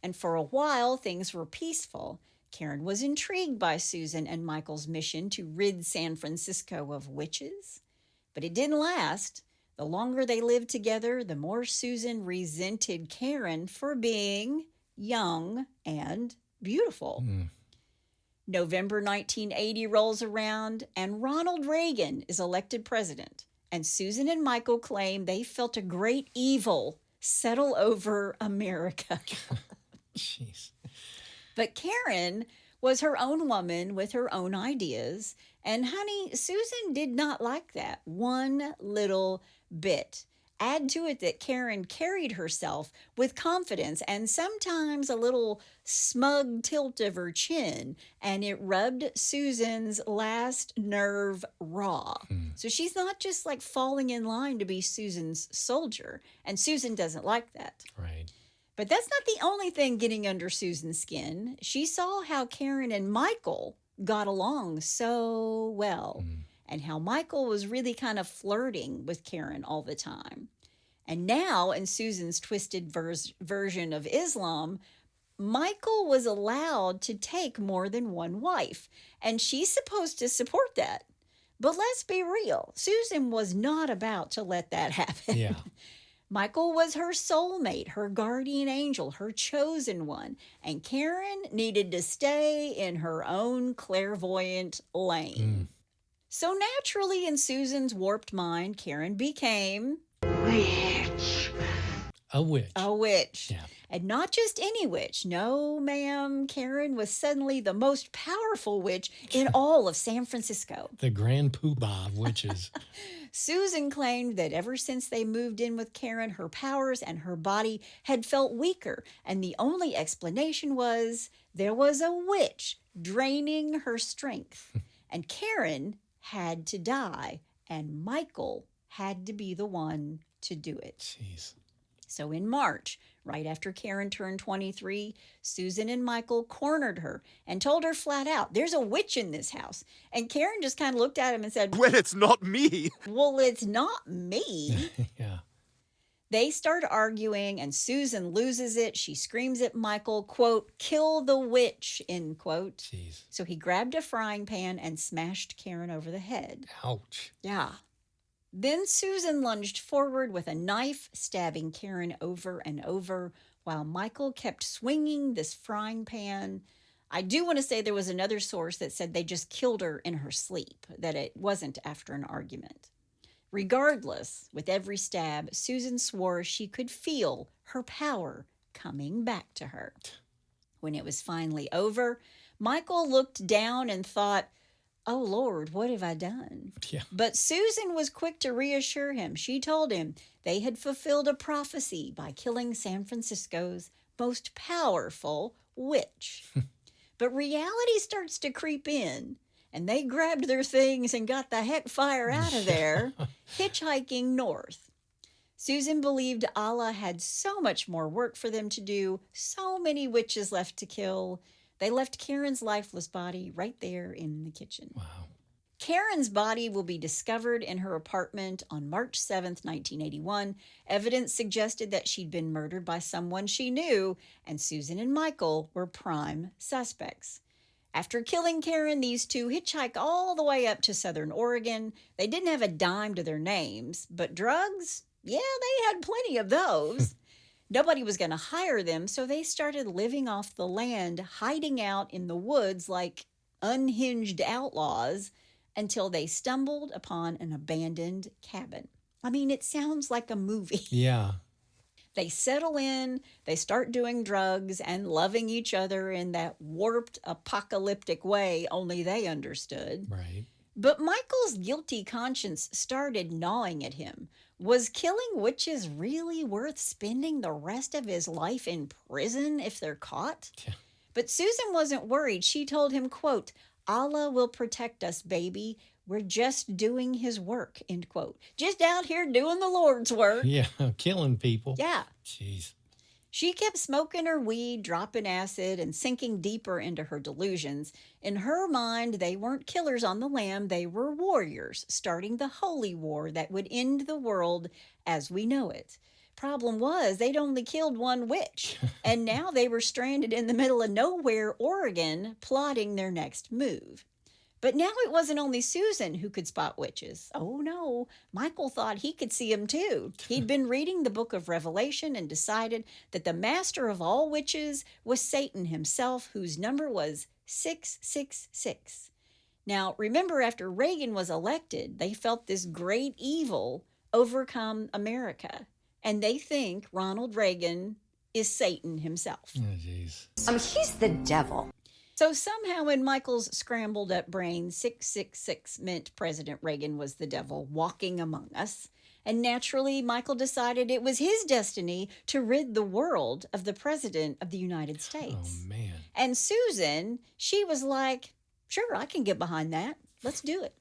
And for a while, things were peaceful. Keryn was intrigued by Suzan and Michael's mission to rid San Francisco of witches. But it didn't last. The longer they lived together, the more Suzan resented Keryn for being young and beautiful. November 1980 rolls around, and Ronald Reagan is elected president. And Suzan and Michael claim they felt a great evil settle over America.
Jeez.
But Keryn was her own woman with her own ideas. And honey, Suzan did not like that one little bit. Add to it that Keryn carried herself with confidence and sometimes a little smug tilt of her chin, and it rubbed Suzan's last nerve raw. So she's not just like falling in line to be Suzan's soldier, and Suzan doesn't like that.
Right.
But that's not the only thing getting under Suzan's skin. She saw how Keryn and Michael got along so well. And how Michael was really kind of flirting with Keryn all the time. And now, in Suzan's twisted version of Islam, Michael was allowed to take more than one wife, and she's supposed to support that. But let's be real, Suzan was not about to let that happen.
Yeah.
Michael was her soulmate, her guardian angel, her chosen one, and Keryn needed to stay in her own clairvoyant lane. So naturally, in Suzan's warped mind, Keryn became
A witch.
a witch.
Yeah.
And not just any witch. No, ma'am. Keryn was suddenly the most powerful witch in all of San Francisco.
The grand poobah of witches.
Suzan claimed that ever since they moved in with Keryn, her powers and her body had felt weaker. And the only explanation was there was a witch draining her strength. And Keryn had to die, and Michael had to be the one to do it.
Jeez.
So in March, right after Keryn turned 23, Suzan and Michael cornered her and told her flat out, there's a witch in this house. And Keryn just kind of looked at him and said,
Well, it's not me.
well, it's not me.
Yeah.
They start arguing, and Suzan loses it. She screams at Michael, quote, kill the witch, end quote.
Jeez.
So he grabbed a frying pan and smashed Keryn over the head.
Ouch.
Yeah. Then Suzan lunged forward with a knife, stabbing Keryn over and over, while Michael kept swinging this frying pan. I do want to say there was another source that said they just killed her in her sleep, that it wasn't after an argument. Regardless, with every stab, Suzan swore she could feel her power coming back to her. When it was finally over, Michael looked down and thought, oh, Lord, what have I done?
Yeah.
But Suzan was quick to reassure him. She told him they had fulfilled a prophecy by killing San Francisco's most powerful witch. But reality starts to creep in, and they grabbed their things and got the heck fire out of there, hitchhiking north. Suzan believed Allah had so much more work for them to do, so many witches left to kill. They left Keryn's lifeless body right there in the kitchen.
Wow.
Keryn's body will be discovered in her apartment on March 7th, 1981. Evidence suggested that she'd been murdered by someone she knew, and Suzan and Michael were prime suspects. After killing Keryn, these two hitchhiked all the way up to Southern Oregon. They didn't have a dime to their names, but drugs? Yeah, they had plenty of those. Nobody was going to hire them, so they started living off the land, hiding out in the woods like unhinged outlaws until they stumbled upon an abandoned cabin. I mean, it sounds like a movie.
Yeah.
They settle in, they start doing drugs and loving each other in that warped, apocalyptic way only they understood.
Right.
But Michael's guilty conscience started gnawing at him. Was killing witches really worth spending the rest of his life in prison if they're caught?
Yeah.
But Susan wasn't worried. She told him, quote, Allah will protect us, baby. We're just doing his work, end quote. Just out here doing the Lord's work.
Yeah, killing people.
Yeah.
Jeez.
She kept smoking her weed, dropping acid, and sinking deeper into her delusions. In her mind, they weren't killers on the lam, they were warriors, starting the holy war that would end the world as we know it. Problem was, they'd only killed one witch, and now they were stranded in the middle of nowhere, Oregon, plotting their next move. But now it wasn't only Susan who could spot witches. Oh no, Michael thought he could see them too. He'd been reading the book of Revelation and decided that the master of all witches was Satan himself, whose number was 666. Now, remember, after Reagan was elected, they felt this great evil overcome America. And they think Ronald Reagan is Satan himself.
Oh, jeez.
He's the devil.
So somehow in Michael's scrambled up brain, 666 meant President Reagan was the devil walking among us. And naturally, Michael decided it was his destiny to rid the world of the President of the United States.
Oh, man.
And Susan, she was like, sure, I can get behind that. Let's do it.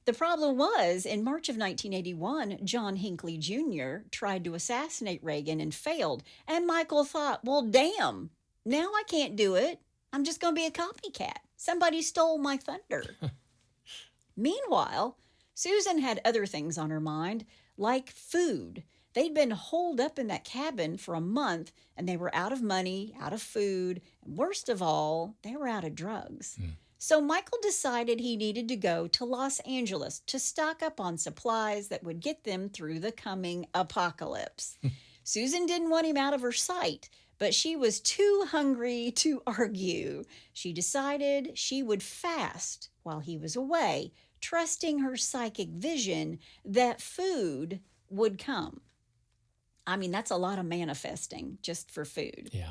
The problem was, in March of 1981, John Hinckley Jr. tried to assassinate Reagan and failed. And Michael thought, well, damn, now I can't do it. I'm just going to be a copycat. Somebody stole my thunder. Meanwhile, Susan had other things on her mind, like food. They'd been holed up in that cabin for a month, and they were out of money, out of food, and worst of all, they were out of drugs. So Michael decided he needed to go to Los Angeles to stock up on supplies that would get them through the coming apocalypse. Susan didn't want him out of her sight, but she was too hungry to argue. She decided she would fast while he was away, trusting her psychic vision that food would come. I mean, that's a lot of manifesting just for food.
Yeah.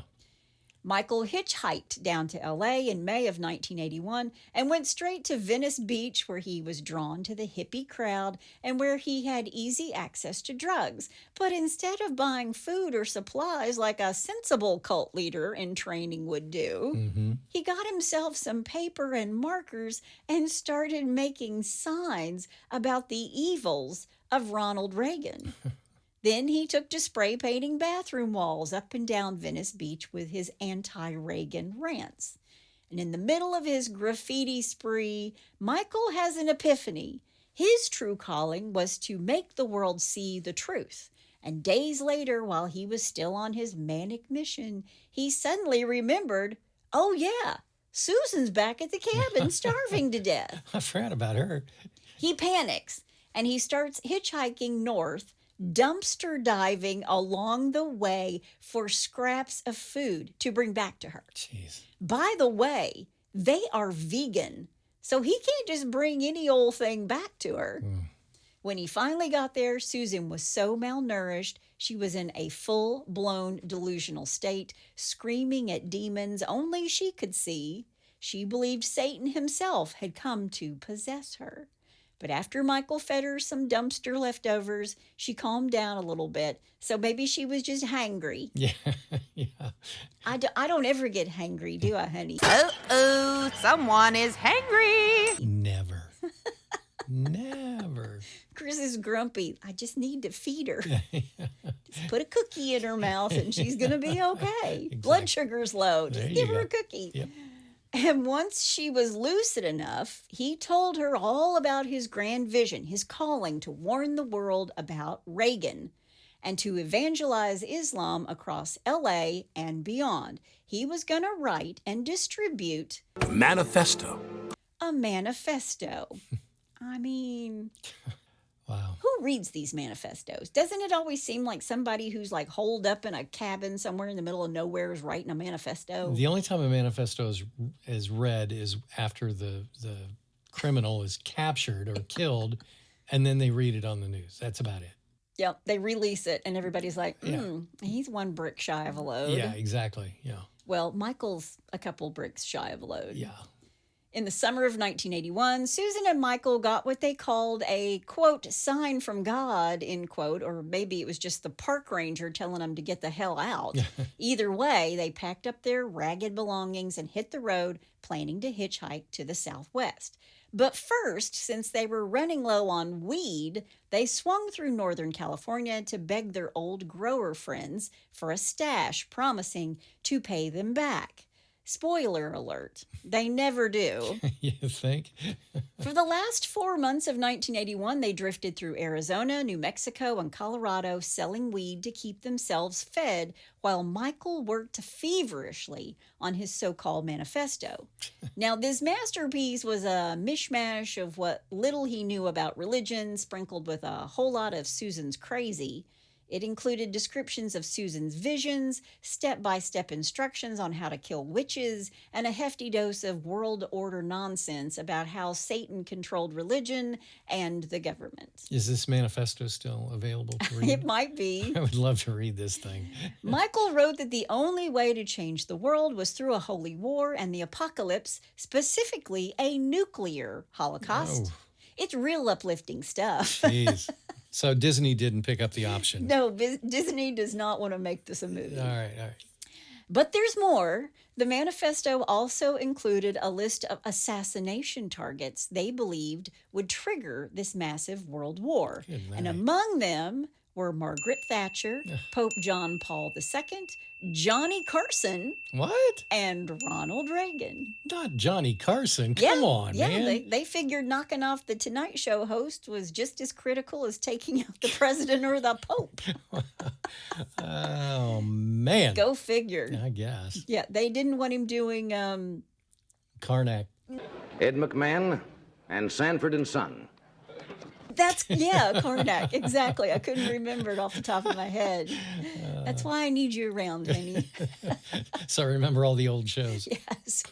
Michael hitchhiked down to LA in May of 1981 and went straight to Venice Beach, where he was drawn to the hippie crowd and where he had easy access to drugs. But instead of buying food or supplies like a sensible cult leader in training would do, he got himself some paper and markers and started making signs about the evils of Ronald Reagan. Then he took to spray painting bathroom walls up and down Venice Beach with his anti-Reagan rants. And in the middle of his graffiti spree, Michael has an epiphany. His true calling was to make the world see the truth. And days later, while he was still on his manic mission, he suddenly remembered, oh yeah, Susan's back at the cabin starving to death.
I forgot about her.
He panics and he starts hitchhiking north, dumpster diving along the way for scraps of food to bring back to her.
Jeez.
By the way, they are vegan, so he can't just bring any old thing back to her. When he finally got there, Susan was so malnourished, she was in a full-blown delusional state, screaming at demons only she could see. She believed Satan himself had come to possess her. But after Michael fed her some dumpster leftovers, she calmed down a little bit. So maybe she was just hangry.
Yeah, yeah.
I don't ever get hangry, do I, honey?
Uh-oh, someone is hangry.
Never. Never.
Kris is grumpy. I just need to feed her. Just put a cookie in her mouth and she's going to be okay.
Exactly.
Blood sugar's low. Just
There
give
you
her a
go.
cookie.
Yep.
And once she was lucid enough, he told her all about his grand vision, his calling to warn the world about Reagan and to evangelize Islam across LA and beyond. He was going to write and distribute
Manifesto.
a manifesto. I mean,
Wow.
who reads these manifestos? Doesn't it always seem like somebody who's like holed up in a cabin somewhere in the middle of nowhere is writing a manifesto?
The only time a manifesto is read is after the criminal is captured or killed, and then they read it on the news. That's about it.
Yep, they release it and everybody's like,
Yeah.
he's one brick shy of a load.
Yeah, exactly. Yeah.
Well, Michael's a couple bricks shy of a load.
Yeah.
In the summer of 1981, Suzan and Michael got what they called a, quote, sign from God, end quote, or maybe it was just the park ranger telling them to get the hell out. Either way, they packed up their ragged belongings and hit the road, planning to hitchhike to the southwest. But first, since they were running low on weed, they swung through Northern California to beg their old grower friends for a stash, promising to pay them back. Spoiler alert, they never do.
You think?
For the last 4 months of 1981, they drifted through Arizona, New Mexico, and Colorado, selling weed to keep themselves fed, while Michael worked feverishly on his so-called manifesto. Now, this masterpiece was a mishmash of what little he knew about religion, sprinkled with a whole lot of Suzan's crazy. It included descriptions of Suzan's visions, step-by-step instructions on how to kill witches, and a hefty dose of world order nonsense about how Satan controlled religion and the government.
Is this manifesto still available to read?
It might be.
I would love to read this thing.
Michael wrote that the only way to change the world was through a holy war and the apocalypse, specifically a nuclear holocaust.
Oh.
It's real uplifting stuff.
Jeez. So Disney didn't pick up the option.
No, Disney does not want to make this a movie.
All right.
But there's more. The manifesto also included a list of assassination targets they believed would trigger this massive world war. And among them were Margaret Thatcher, Pope John Paul II, Johnny Carson,
What?
and Ronald Reagan.
Not Johnny Carson. Come on, man.
Yeah, they figured knocking off the Tonight Show host was just as critical as taking out the president or the Pope.
Oh, man.
Go figure.
I guess.
Yeah, they didn't want him doing
Karnak.
Ed McMahon and Sanford and Son.
Karnak, exactly. I couldn't remember it off the top of my head. That's why I need you around, honey.
So I remember all the old shows.
Yes.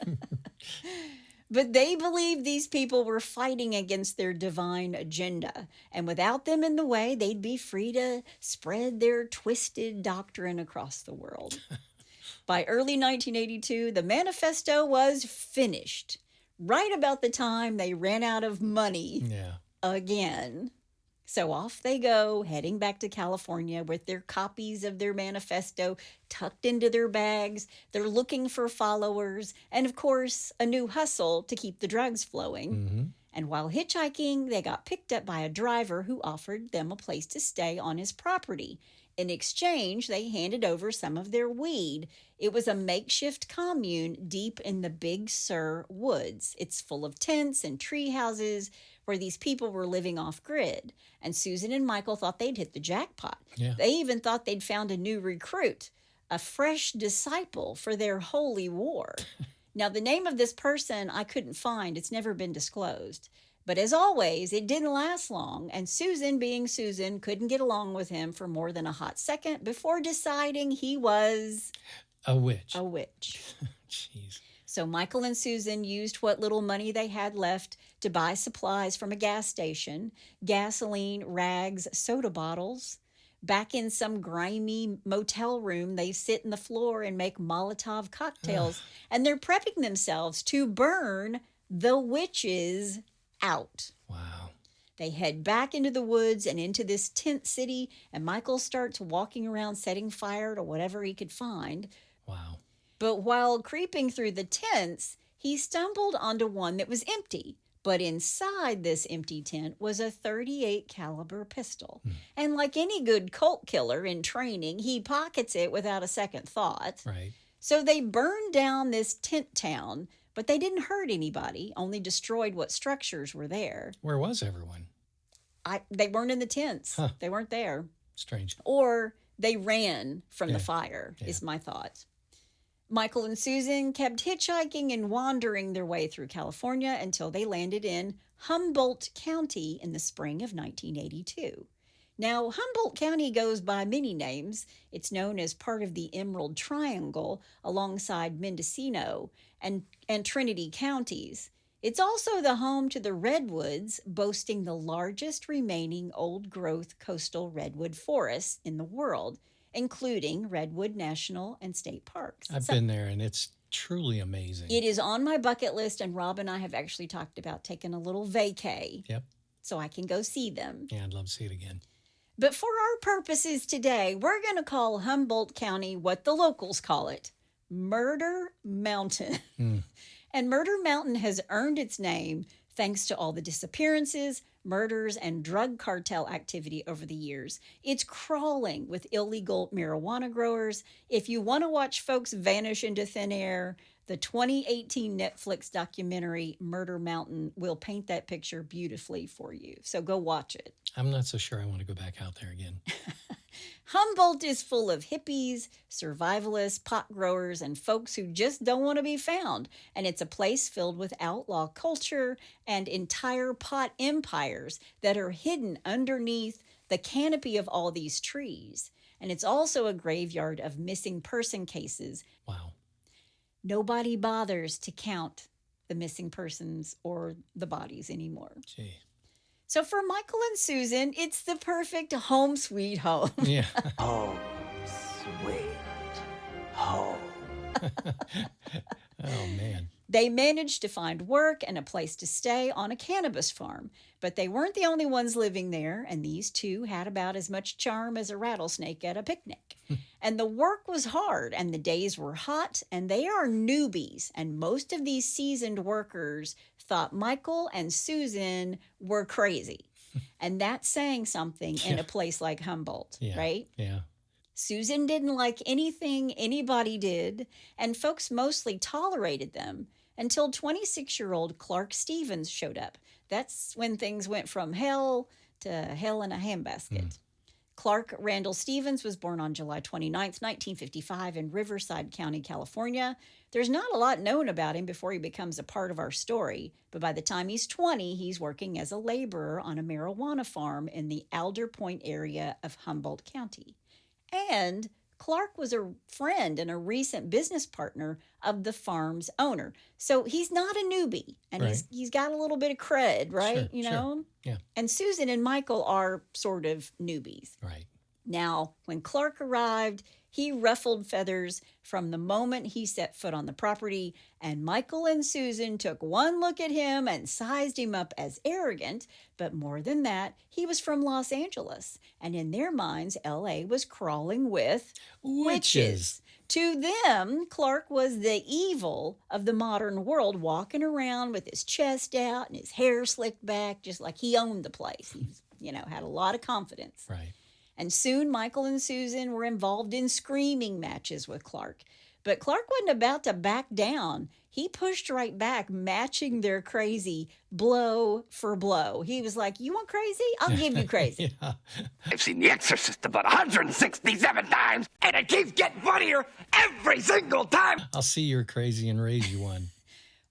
But they believed these people were fighting against their divine agenda, and without them in the way, they'd be free to spread their twisted doctrine across the world. By early 1982, the manifesto was finished, right about the time they ran out of money.
Yeah.
Again. So off they go, heading back to California with their copies of their manifesto tucked into their bags. They're looking for followers and, of course, a new hustle to keep the drugs flowing.
Mm-hmm.
And while hitchhiking, they got picked up by a driver who offered them a place to stay on his property. In exchange, they handed over some of their weed. It was a makeshift commune deep in the Big Sur woods. It's full of tents and tree houses where these people were living off-grid. And Suzan and Michael thought they'd hit the jackpot.
Yeah.
They even thought they'd found a new recruit, a fresh disciple for their holy war. Now, the name of this person I couldn't find. It's never been disclosed. But as always, it didn't last long, and Suzan, being Suzan, couldn't get along with him for more than a hot second before deciding he was...
a witch.
A witch.
Jeez.
So Michael and Suzan used what little money they had left to buy supplies from a gas station, gasoline, rags, soda bottles. Back in some grimy motel room, they sit in the floor and make Molotov cocktails, and they're prepping themselves to burn the witches out.
Wow.
They head back into the woods and into this tent city, and Michael starts walking around setting fire to whatever he could find.
Wow.
But while creeping through the tents, he stumbled onto one that was empty. But inside this empty tent was a .38 caliber pistol. And like any good cult killer in training, he pockets it without a second thought.
Right.
So they burned down this tent town, but they didn't hurt anybody, only destroyed what structures were there.
Where was everyone?
They weren't in the tents.
Huh.
They weren't there.
Strange.
Or they ran from
Yeah.
the fire,
Yeah.
is my thought. Michael and Suzan kept hitchhiking and wandering their way through California until they landed in Humboldt County in the spring of 1982. Now, Humboldt County goes by many names. It's known as part of the Emerald Triangle alongside Mendocino and Trinity counties. It's also the home to the Redwoods, boasting the largest remaining old-growth coastal redwood forests in the world, including Redwood National and State Parks.
I've been there, and it's truly amazing.
It is on my bucket list, and Rob and I have actually talked about taking a little vacay
Yep.
so I can go see them.
Yeah, I'd love to see it again.
But for our purposes today, we're going to call Humboldt County what the locals call it, Murder Mountain. And Murder Mountain has earned its name thanks to all the disappearances, murders, and drug cartel activity over the years. It's crawling with illegal marijuana growers. If you want to watch folks vanish into thin air, the 2018 Netflix documentary Murder Mountain will paint that picture beautifully for you. So go watch it.
I'm not so sure I want to go back out there again.
Humboldt is full of hippies, survivalists, pot growers, and folks who just don't want to be found. And it's a place filled with outlaw culture and entire pot empires that are hidden underneath the canopy of all these trees. And it's also a graveyard of missing person cases.
Wow.
Nobody bothers to count the missing persons or the bodies anymore.
Gee.
So for Michael and Susan, it's the perfect home sweet home.
Yeah.
Home, sweet home.
Oh, man.
They managed to find work and a place to stay on a cannabis farm, but they weren't the only ones living there, and these two had about as much charm as a rattlesnake at a picnic. And the work was hard, and the days were hot, and they are newbies, and most of these seasoned workers thought Michael and Susan were crazy. And that's saying something in a place like Humboldt, right?
Yeah.
Susan didn't like anything anybody did, and folks mostly tolerated them until 26-year-old Clark Stevens showed up. That's when things went from hell to hell in a handbasket. Clark Randall Stevens was born on July 29th, 1955 in Riverside County, California. There's not a lot known about him before he becomes a part of our story, but by the time he's 20, he's working as a laborer on a marijuana farm in the Alder Point area of Humboldt County. And Clark was a friend and a recent business partner of the farm's owner. So he's not a newbie, and
Right.
he's got a little bit of cred, right?
Sure, sure. Yeah.
And Susan and Michael are sort of newbies.
Right.
Now, when Clark arrived, he ruffled feathers from the moment he set foot on the property, and Michael and Susan took one look at him and sized him up as arrogant. But more than that, he was from Los Angeles, and in their minds, L.A. was crawling with witches. To them, Clark was the evil of the modern world, walking around with his chest out and his hair slicked back, just like he owned the place. He had a lot of confidence.
Right.
And soon Michael and Susan were involved in screaming matches with Clark. But Clark wasn't about to back down. He pushed right back, matching their crazy blow for blow. He was like, "You want crazy? I'll give you crazy."
Yeah.
I've seen The Exorcist about 167 times, and it keeps getting funnier every single time.
I'll see you're crazy and raise you one.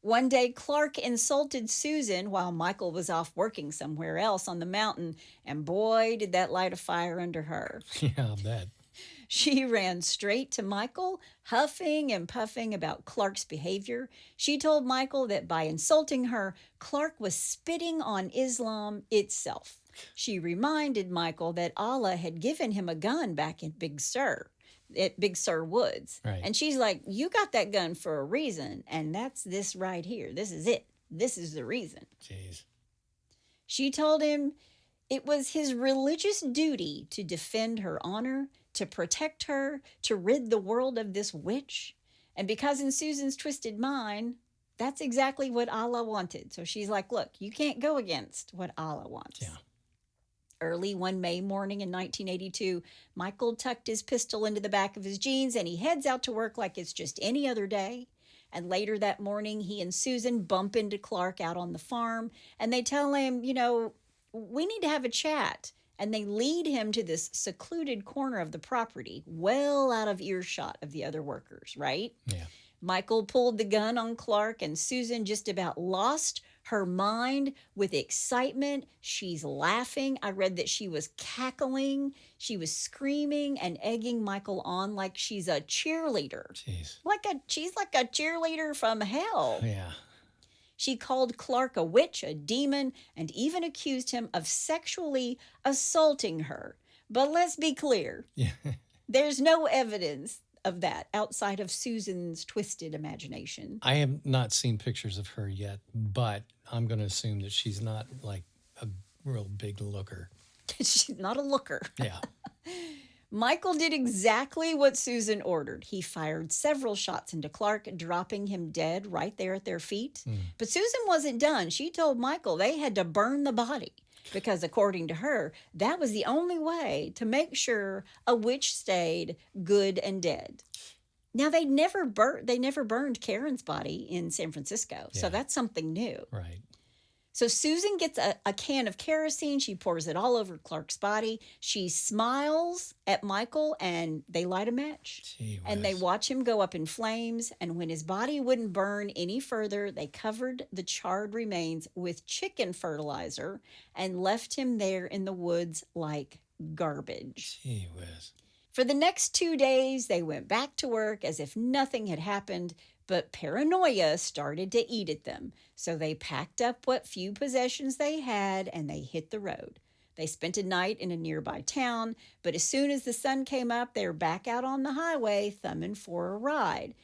One day, Clark insulted Susan while Michael was off working somewhere else on the mountain, and boy, did that light a fire under her.
Yeah, I'll bet.
She ran straight to Michael, huffing and puffing about Clark's behavior. She told Michael that by insulting her, Clark was spitting on Islam itself. She reminded Michael that Allah had given him a gun back in Big Sur Woods.
Right.
And she's like, "You got that gun for a reason, and that's this right here. This is it. This is the reason."
Jeez.
She told him it was his religious duty to defend her honor, to protect her, to rid the world of this witch. And because in Susan's twisted mind, that's exactly what Allah wanted. So she's like, "Look, you can't go against what Allah wants."
Yeah.
Early one May morning in 1982, Michael tucked his pistol into the back of his jeans and he heads out to work like it's just any other day. And later that morning, he and Susan bump into Clark out on the farm, and they tell him, "We need to have a chat." And they lead him to this secluded corner of the property, well out of earshot of the other workers, right?
Yeah.
Michael pulled the gun on Clark, and Susan just about lost her mind with excitement. She's laughing. I read that she was cackling. She was screaming and egging Michael on like she's a cheerleader.
Jeez.
She's like a cheerleader from hell.
Yeah.
She called Clark a witch, a demon, and even accused him of sexually assaulting her. But let's be clear.
Yeah.
There's no evidence of that outside of Susan's twisted imagination?
I have not seen pictures of her yet, but I'm going to assume that she's not like a real big looker.
She's not a looker.
Yeah.
Michael did exactly what Susan ordered. He fired several shots into Clark, dropping him dead right there at their feet. But Susan wasn't done. She told Michael they had to burn the body because, according to her, that was the only way to make sure a witch stayed good and dead. Now, they never burned Keryn's body in San Francisco, so that's something new.
Right.
So Susan gets a can of kerosene. She pours it all over Clark's body. She smiles at Michael, and they light a match. And they watch him go up in flames. And when his body wouldn't burn any further, they covered the charred remains with chicken fertilizer and left him there in the woods like garbage.
Gee whiz.
For the next 2 days, they went back to work as if nothing had happened. But paranoia started to eat at them, so they packed up what few possessions they had and they hit the road. They spent a night in a nearby town, but as soon as the sun came up, they were back out on the highway thumbing for a ride.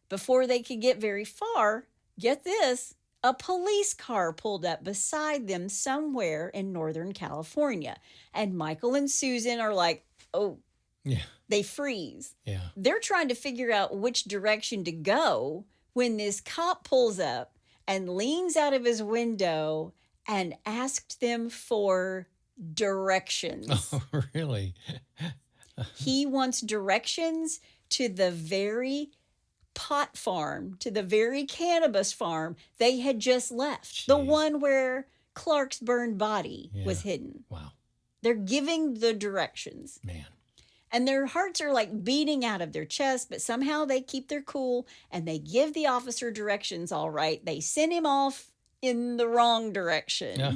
Before they could get very far, get this, a police car pulled up beside them somewhere in Northern California. And Michael and Susan are like, oh,
yeah.
They freeze.
Yeah.
They're trying to figure out which direction to go when this cop pulls up and leans out of his window and asked them for directions.
Oh, really?
He wants directions to the very pot farm, to the very cannabis farm they had just left. Jeez. The one where Clark's burned body was hidden.
Wow.
They're giving the directions.
Man.
And their hearts are like beating out of their chest, but somehow they keep their cool and they give the officer directions all right. They send him off in the wrong direction.
Yeah.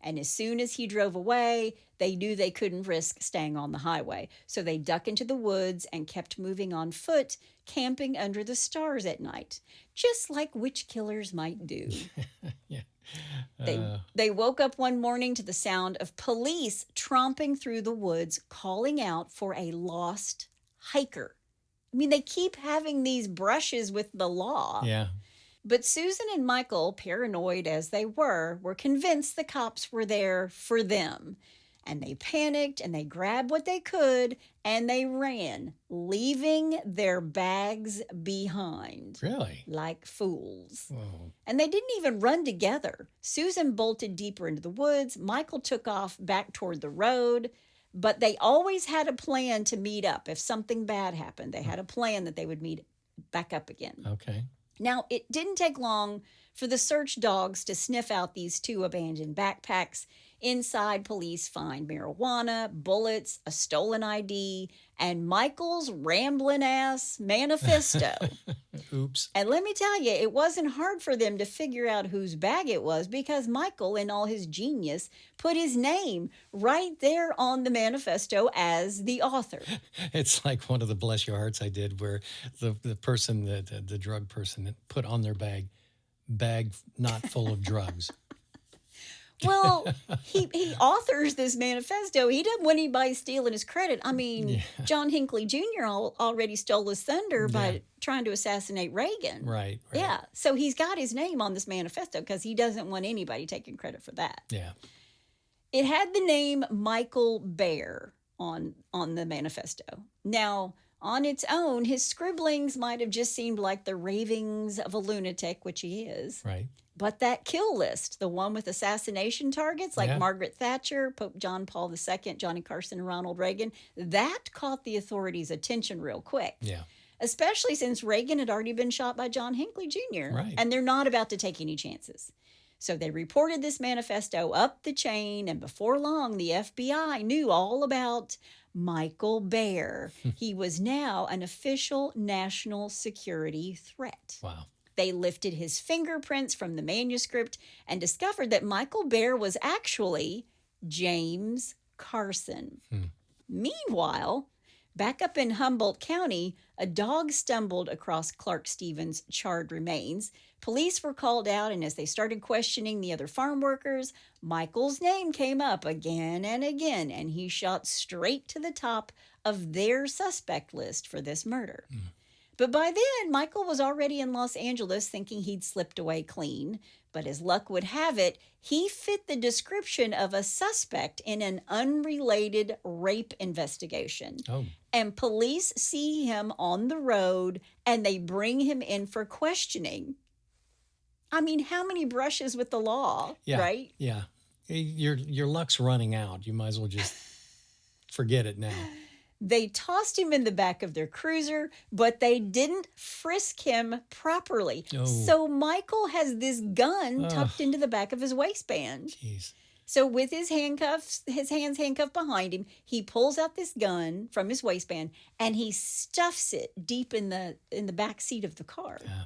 And as soon as he drove away, they knew they couldn't risk staying on the highway. So they ducked into the woods and kept moving on foot, camping under the stars at night, just like witch killers might do.
Yeah.
They woke up one morning to the sound of police tromping through the woods, calling out for a lost hiker. I mean, they keep having these brushes with the law.
Yeah.
But Susan and Michael, paranoid as they were convinced the cops were there for them. And they panicked and they grabbed what they could and they ran, leaving their bags behind.
Really?
Like fools.
Whoa.
And they didn't even run together. Susan bolted deeper into the woods. Michael took off back toward the road. But they always had a plan to meet up. If something bad happened, they had a plan that they would meet back up again.
Okay.
Now, it didn't take long for the search dogs to sniff out these two abandoned backpacks. Inside, police find marijuana, bullets, a stolen ID, and Michael's rambling-ass manifesto.
Oops.
And let me tell you, it wasn't hard for them to figure out whose bag it was because Michael, in all his genius, put his name right there on the manifesto as the author.
It's like one of the Bless Your Hearts I did where the person, the drug person, put on their bag not full of drugs.
Well, he authors this manifesto. He doesn't want anybody stealing his credit. I mean, John Hinckley Jr. already stole his thunder by trying to assassinate Reagan.
Right.
Yeah. So he's got his name on this manifesto because he doesn't want anybody taking credit for that.
Yeah.
It had the name Michael Bear on the manifesto. Now, on its own, his scribblings might have just seemed like the ravings of a lunatic, which he is.
Right.
But that kill list, the one with assassination targets like Margaret Thatcher, Pope John Paul II, Johnny Carson, and Ronald Reagan, that caught the authorities' attention real quick.
Yeah.
Especially since Reagan had already been shot by John Hinckley Jr.
Right.
And they're not about to take any chances. So they reported this manifesto up the chain, and before long, the FBI knew all about Michael Bear. He was now an official national security threat.
Wow.
They lifted his fingerprints from the manuscript and discovered that Michael Bear was actually James Carson. Meanwhile, Back up in Humboldt County, a dog stumbled across Clark Stevens' charred remains. Police were called out, and as they started questioning the other farm workers, Michael's name came up again and again, and he shot straight to the top of their suspect list for this murder. But by then, Michael was already in Los Angeles thinking he'd slipped away clean. But as luck would have it, he fit the description of a suspect in an unrelated rape investigation.
Oh.
And police see him on the road and they bring him in for questioning. I mean, how many brushes with the law, right?
Yeah. Your luck's running out. You might as well just forget it now.
They tossed him in the back of their cruiser, but they didn't frisk him properly.
Oh.
So Michael has this gun tucked into the back of his waistband.
Jeez.
So with his hands handcuffed behind him, he pulls out this gun from his waistband and he stuffs it deep in the back seat of the car.
Yeah.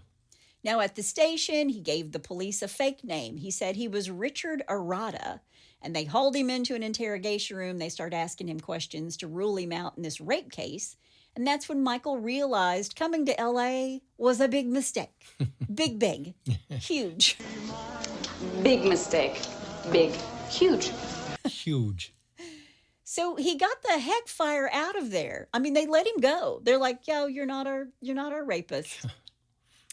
Now at the station, he gave the police a fake name. He said he was Richard Arata. And they hauled him into an interrogation room. They started asking him questions to rule him out in this rape case. And that's when Michael realized coming to L.A. was a big mistake. Big. Huge.
Big mistake. Big. Huge.
Huge.
So he got the heck fire out of there. I mean, they let him go. They're like, yo, you're not our rapist.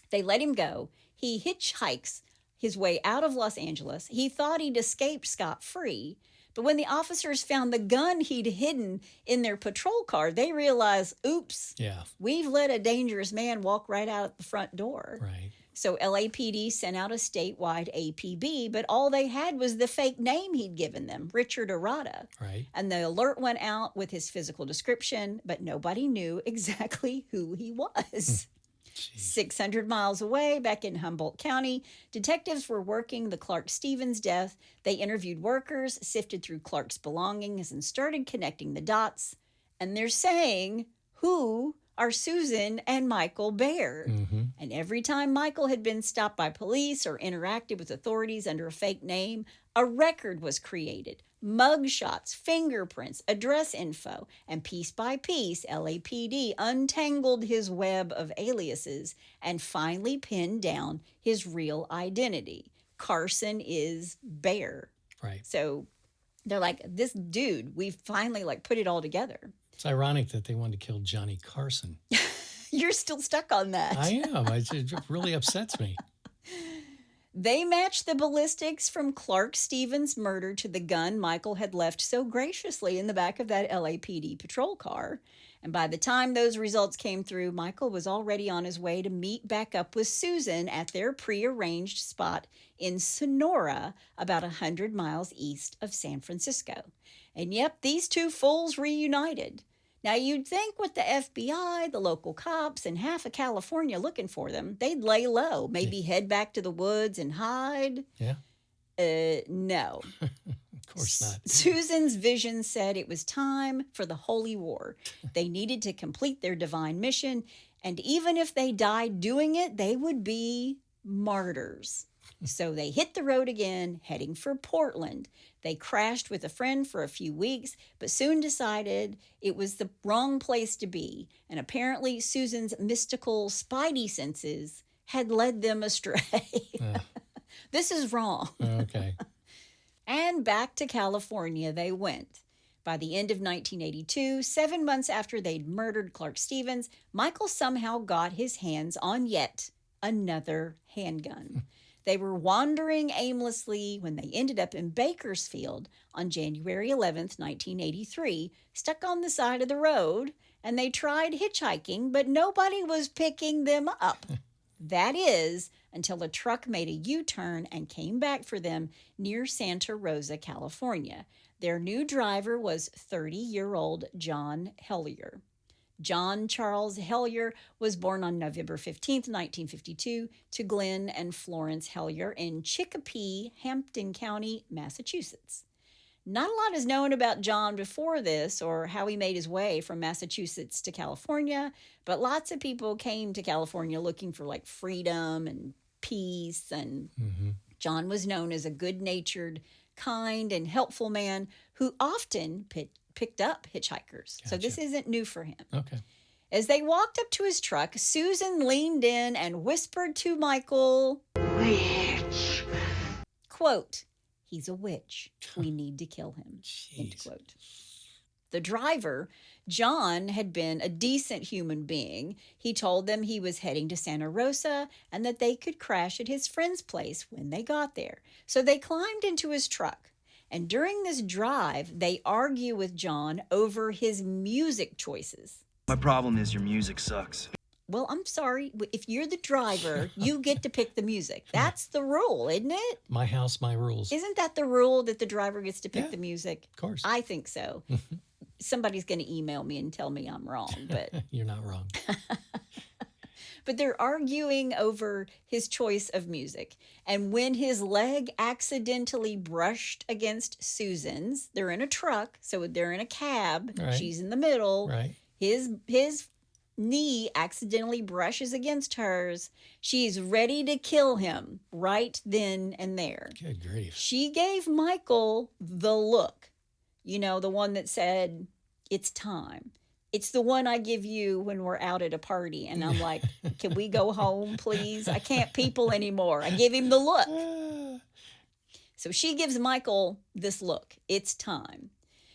They let him go. He hitchhikes his way out of Los Angeles. He thought he'd escaped scot-free, but when the officers found the gun he'd hidden in their patrol car, they realized, oops, we've let a dangerous man walk right out the front door.
Right.
So LAPD sent out a statewide APB, but all they had was the fake name he'd given them, Richard Arata.
Right.
And the alert went out with his physical description, but nobody knew exactly who he was. 600 miles away, back in Humboldt County, detectives were working the Clark Stevens death. They interviewed workers, sifted through Clark's belongings, and started connecting the dots. And they're saying, who are Suzan and Michael Bear?
Mm-hmm.
And every time Michael had been stopped by police or interacted with authorities under a fake name, a record was created. Mugshots, fingerprints, address info, and piece by piece, LAPD untangled his web of aliases and finally pinned down his real identity. Carson is Bear.
Right.
So they're like, this dude, we've finally put it all together.
It's ironic that they wanted to kill Johnny Carson.
You're still stuck on that.
I am. It really upsets me.
They matched the ballistics from Clark Stevens' murder to the gun Michael had left so graciously in the back of that LAPD patrol car. And by the time those results came through, Michael was already on his way to meet back up with Suzan at their prearranged spot in Sonora, about 100 miles east of San Francisco. And yep, these two fools reunited. Now, you'd think with the FBI, the local cops, and half of California looking for them, they'd lay low, maybe head back to the woods and hide.
Yeah.
No.
Of course not.
Suzan's vision said it was time for the holy war. They needed to complete their divine mission, and even if they died doing it, they would be martyrs. So they hit the road again, heading for Portland. They crashed with a friend for a few weeks, but soon decided it was the wrong place to be. And apparently Suzan's mystical spidey senses had led them astray. This is wrong.
Okay.
And back to California they went. By the end of 1982, 7 months after they'd murdered Clark Stevens, Michael somehow got his hands on yet another handgun. They were wandering aimlessly when they ended up in Bakersfield on January 11th, 1983, stuck on the side of the road, and they tried hitchhiking, but nobody was picking them up. That is, until a truck made a U-turn and came back for them near Santa Rosa, California. Their new driver was 30-year-old Jon Hellyar. Jon Charles Hellyar was born on November 15th, 1952, to Glenn and Florence Hellyar in Chicopee, Hampton County, Massachusetts. Not a lot is known about Jon before this or how he made his way from Massachusetts to California, but lots of people came to California looking for freedom and peace, and Jon was known as a good-natured, kind, and helpful man who often picked up hitchhikers. So this isn't new for him.
Okay.
As they walked up to his truck, Suzan leaned in and whispered to Michael, "Witch." Quote, "He's a witch. We need to kill him." End quote. The driver, Jon, had been a decent human being. He told them he was heading to Santa Rosa and that they could crash at his friend's place when they got there. So they climbed into his truck. And during this drive, they argue with Jon over his music choices.
My problem is your music sucks.
Well, I'm sorry. If you're the driver, you get to pick the music. That's the rule, isn't it?
My house, my rules.
Isn't that the rule, that the driver gets to pick the music?
Of course.
I think so. Somebody's going to email me and tell me I'm wrong, but
You're not wrong.
but they're arguing over his choice of music. And when his leg accidentally brushed against Suzan's, they're in a truck, so they're in a cab.
Right.
She's in the middle.
Right.
His knee accidentally brushes against hers. She's ready to kill him right then and there.
Good grief.
She gave Michael the look, you know, the one that said, "It's time." It's the one I give you when we're out at a party and I'm like, "Can we go home, please? I can't people anymore." I give him the look. So she gives Michael this look. It's time.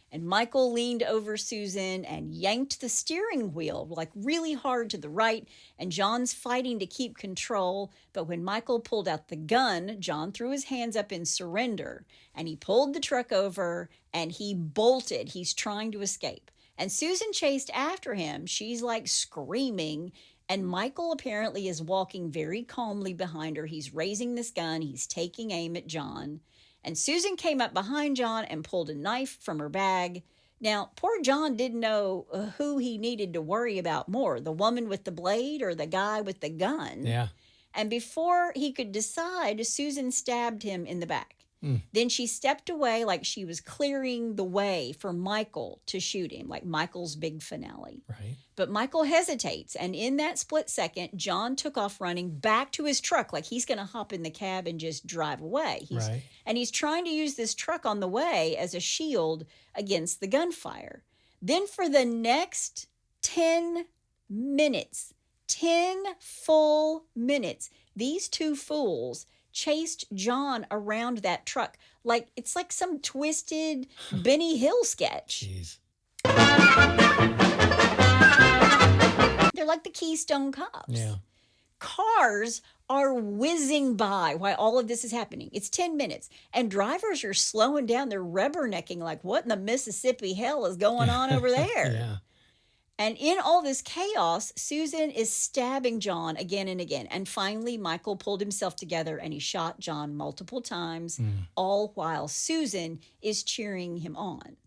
And Michael leaned over Suzan and yanked the steering wheel like really hard to the right. And Jon's fighting to keep control. But when Michael pulled out the gun, Jon threw his hands up in surrender. And he pulled the truck over and he bolted. He's trying to escape. And Suzan chased after him. She's like screaming. And Michael apparently is walking very calmly behind her. He's raising this gun. He's taking aim at Jon. And Suzan came up behind Jon and pulled a knife from her bag. Now, poor Jon didn't know who he needed to worry about more, the woman with the blade or the guy with the gun.
Yeah.
And before he could decide, Suzan stabbed him in the back. Then she stepped away like she was clearing the way for Michael to shoot him, like Michael's big finale.
Right.
But Michael hesitates, and in that split second, Jon took off running back to his truck like he's going to hop in the cab and just drive away.
Right.
And he's trying to use this truck on the way as a shield against the gunfire. Then for the next 10 minutes, 10 full minutes, these two fools chased Jon around that truck. Like, it's like some twisted Benny Hill sketch.
Jeez.
They're like the Keystone Cops.
Yeah.
Cars are whizzing by while all of this is happening. It's 10 minutes. And drivers are slowing down. They're rubbernecking like, what in the Mississippi hell is going on over there?
Yeah.
And in all this chaos, Suzan is stabbing Jon again and again. And finally, Michael pulled himself together and he shot Jon multiple times, all while Suzan is cheering him on.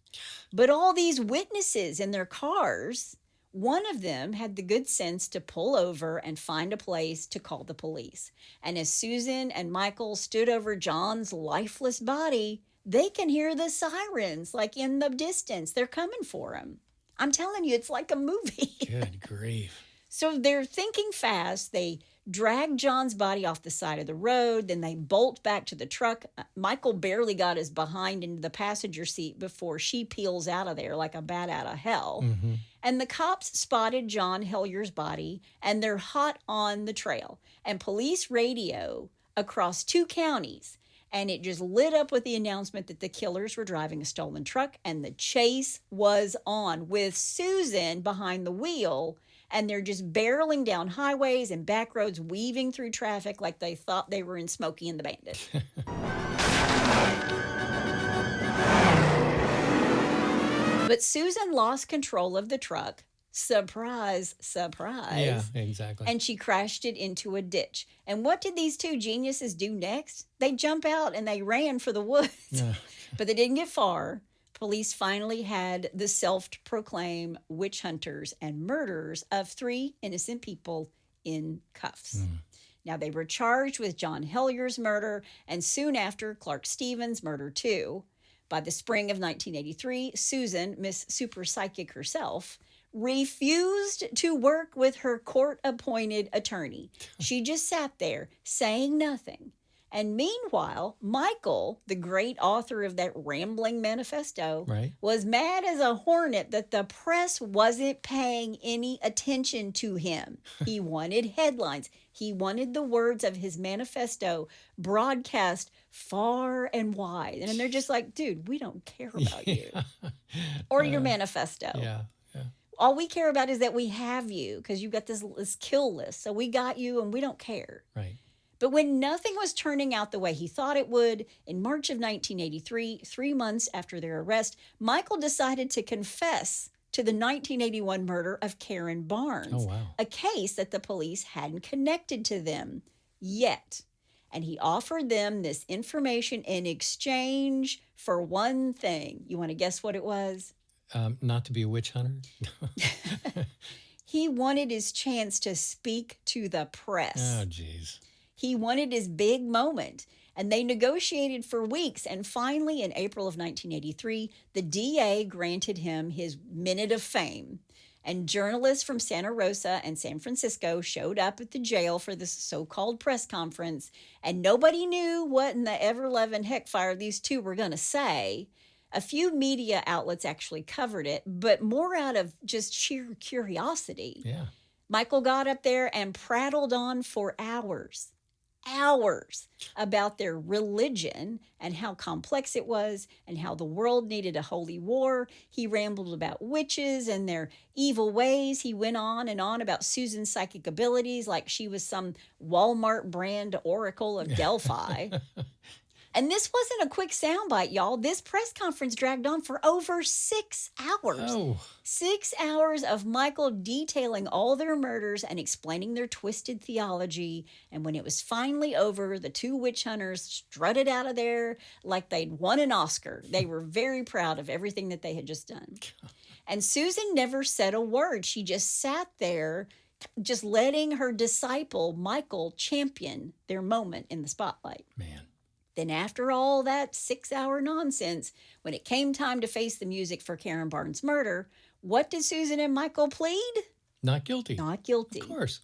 But all these witnesses in their cars, one of them had the good sense to pull over and find a place to call the police. And as Suzan and Michael stood over Jon's lifeless body, they can hear the sirens like in the distance. They're coming for him. I'm telling you, it's like a movie.
Good grief.
So they're thinking fast. They drag Jon's body off the side of the road. Then they bolt back to the truck. Michael barely got his behind into the passenger seat before she peels out of there like a bat out of hell.
Mm-hmm.
And the cops spotted Jon Hellyar's body, and they're hot on the trail. And police radio across 2 counties, and it just lit up with the announcement that the killers were driving a stolen truck, and the chase was on with Suzan behind the wheel, and they're just barreling down highways and back roads, weaving through traffic like they thought they were in Smokey and the Bandit. But Suzan lost control of the truck. Surprise, surprise.
Yeah, exactly.
And she crashed it into a ditch. And what did these two geniuses do next? They jump out and they ran for the woods.
Yeah.
But they didn't get far. Police finally had the self-proclaimed witch hunters and murderers of 3 innocent people in cuffs. Now, they were charged with Jon Hellyar's murder and soon after Clark Stevens' murder too. By the spring of 1983, Suzan, Miss Super Psychic herself, refused to work with her court-appointed attorney. She just sat there saying nothing. And meanwhile, Michael, the great author of that rambling manifesto, was mad as a hornet that the press wasn't paying any attention to him. He wanted headlines. He wanted the words of his manifesto broadcast far and wide. And they're just like, dude, we don't care about you or your manifesto.
Yeah.
All we care about is that we have you because you've got this kill list. So we got you and we don't care.
Right.
But when nothing was turning out the way he thought it would, in March of 1983, 3 months after their arrest, Michael decided to confess to the 1981 murder of Keryn Barnes, a case that the police hadn't connected to them yet. And he offered them this information in exchange for one thing. You want to guess what it was?
Not to be a witch hunter?
He wanted his chance to speak to the press.
Oh, geez.
He wanted his big moment, and they negotiated for weeks. And finally, in April of 1983, the DA granted him his minute of fame. And journalists from Santa Rosa and San Francisco showed up at the jail for this so-called press conference, and nobody knew what in the ever-loving heckfire these two were going to say. A few media outlets actually covered it, but more out of just sheer curiosity.
Yeah.
Michael got up there and prattled on for hours about their religion and how complex it was and how the world needed a holy war. He rambled about witches and their evil ways. He went on and on about Susan's psychic abilities like she was some Walmart brand oracle of Delphi. And this wasn't a quick soundbite, y'all. This press conference dragged on for over 6 hours.
Oh.
6 hours of Michael detailing all their murders and explaining their twisted theology. And when it was finally over, the two witch hunters strutted out of there like they'd won an Oscar. They were very proud of everything that they had just done. And Susan never said a word. She just sat there, just letting her disciple, Michael, champion their moment in the spotlight.
Man.
Then after all that 6-hour nonsense, when it came time to face the music for Keryn Barnes' murder, what did Suzan and Michael plead?
Not guilty.
Not guilty.
Of course.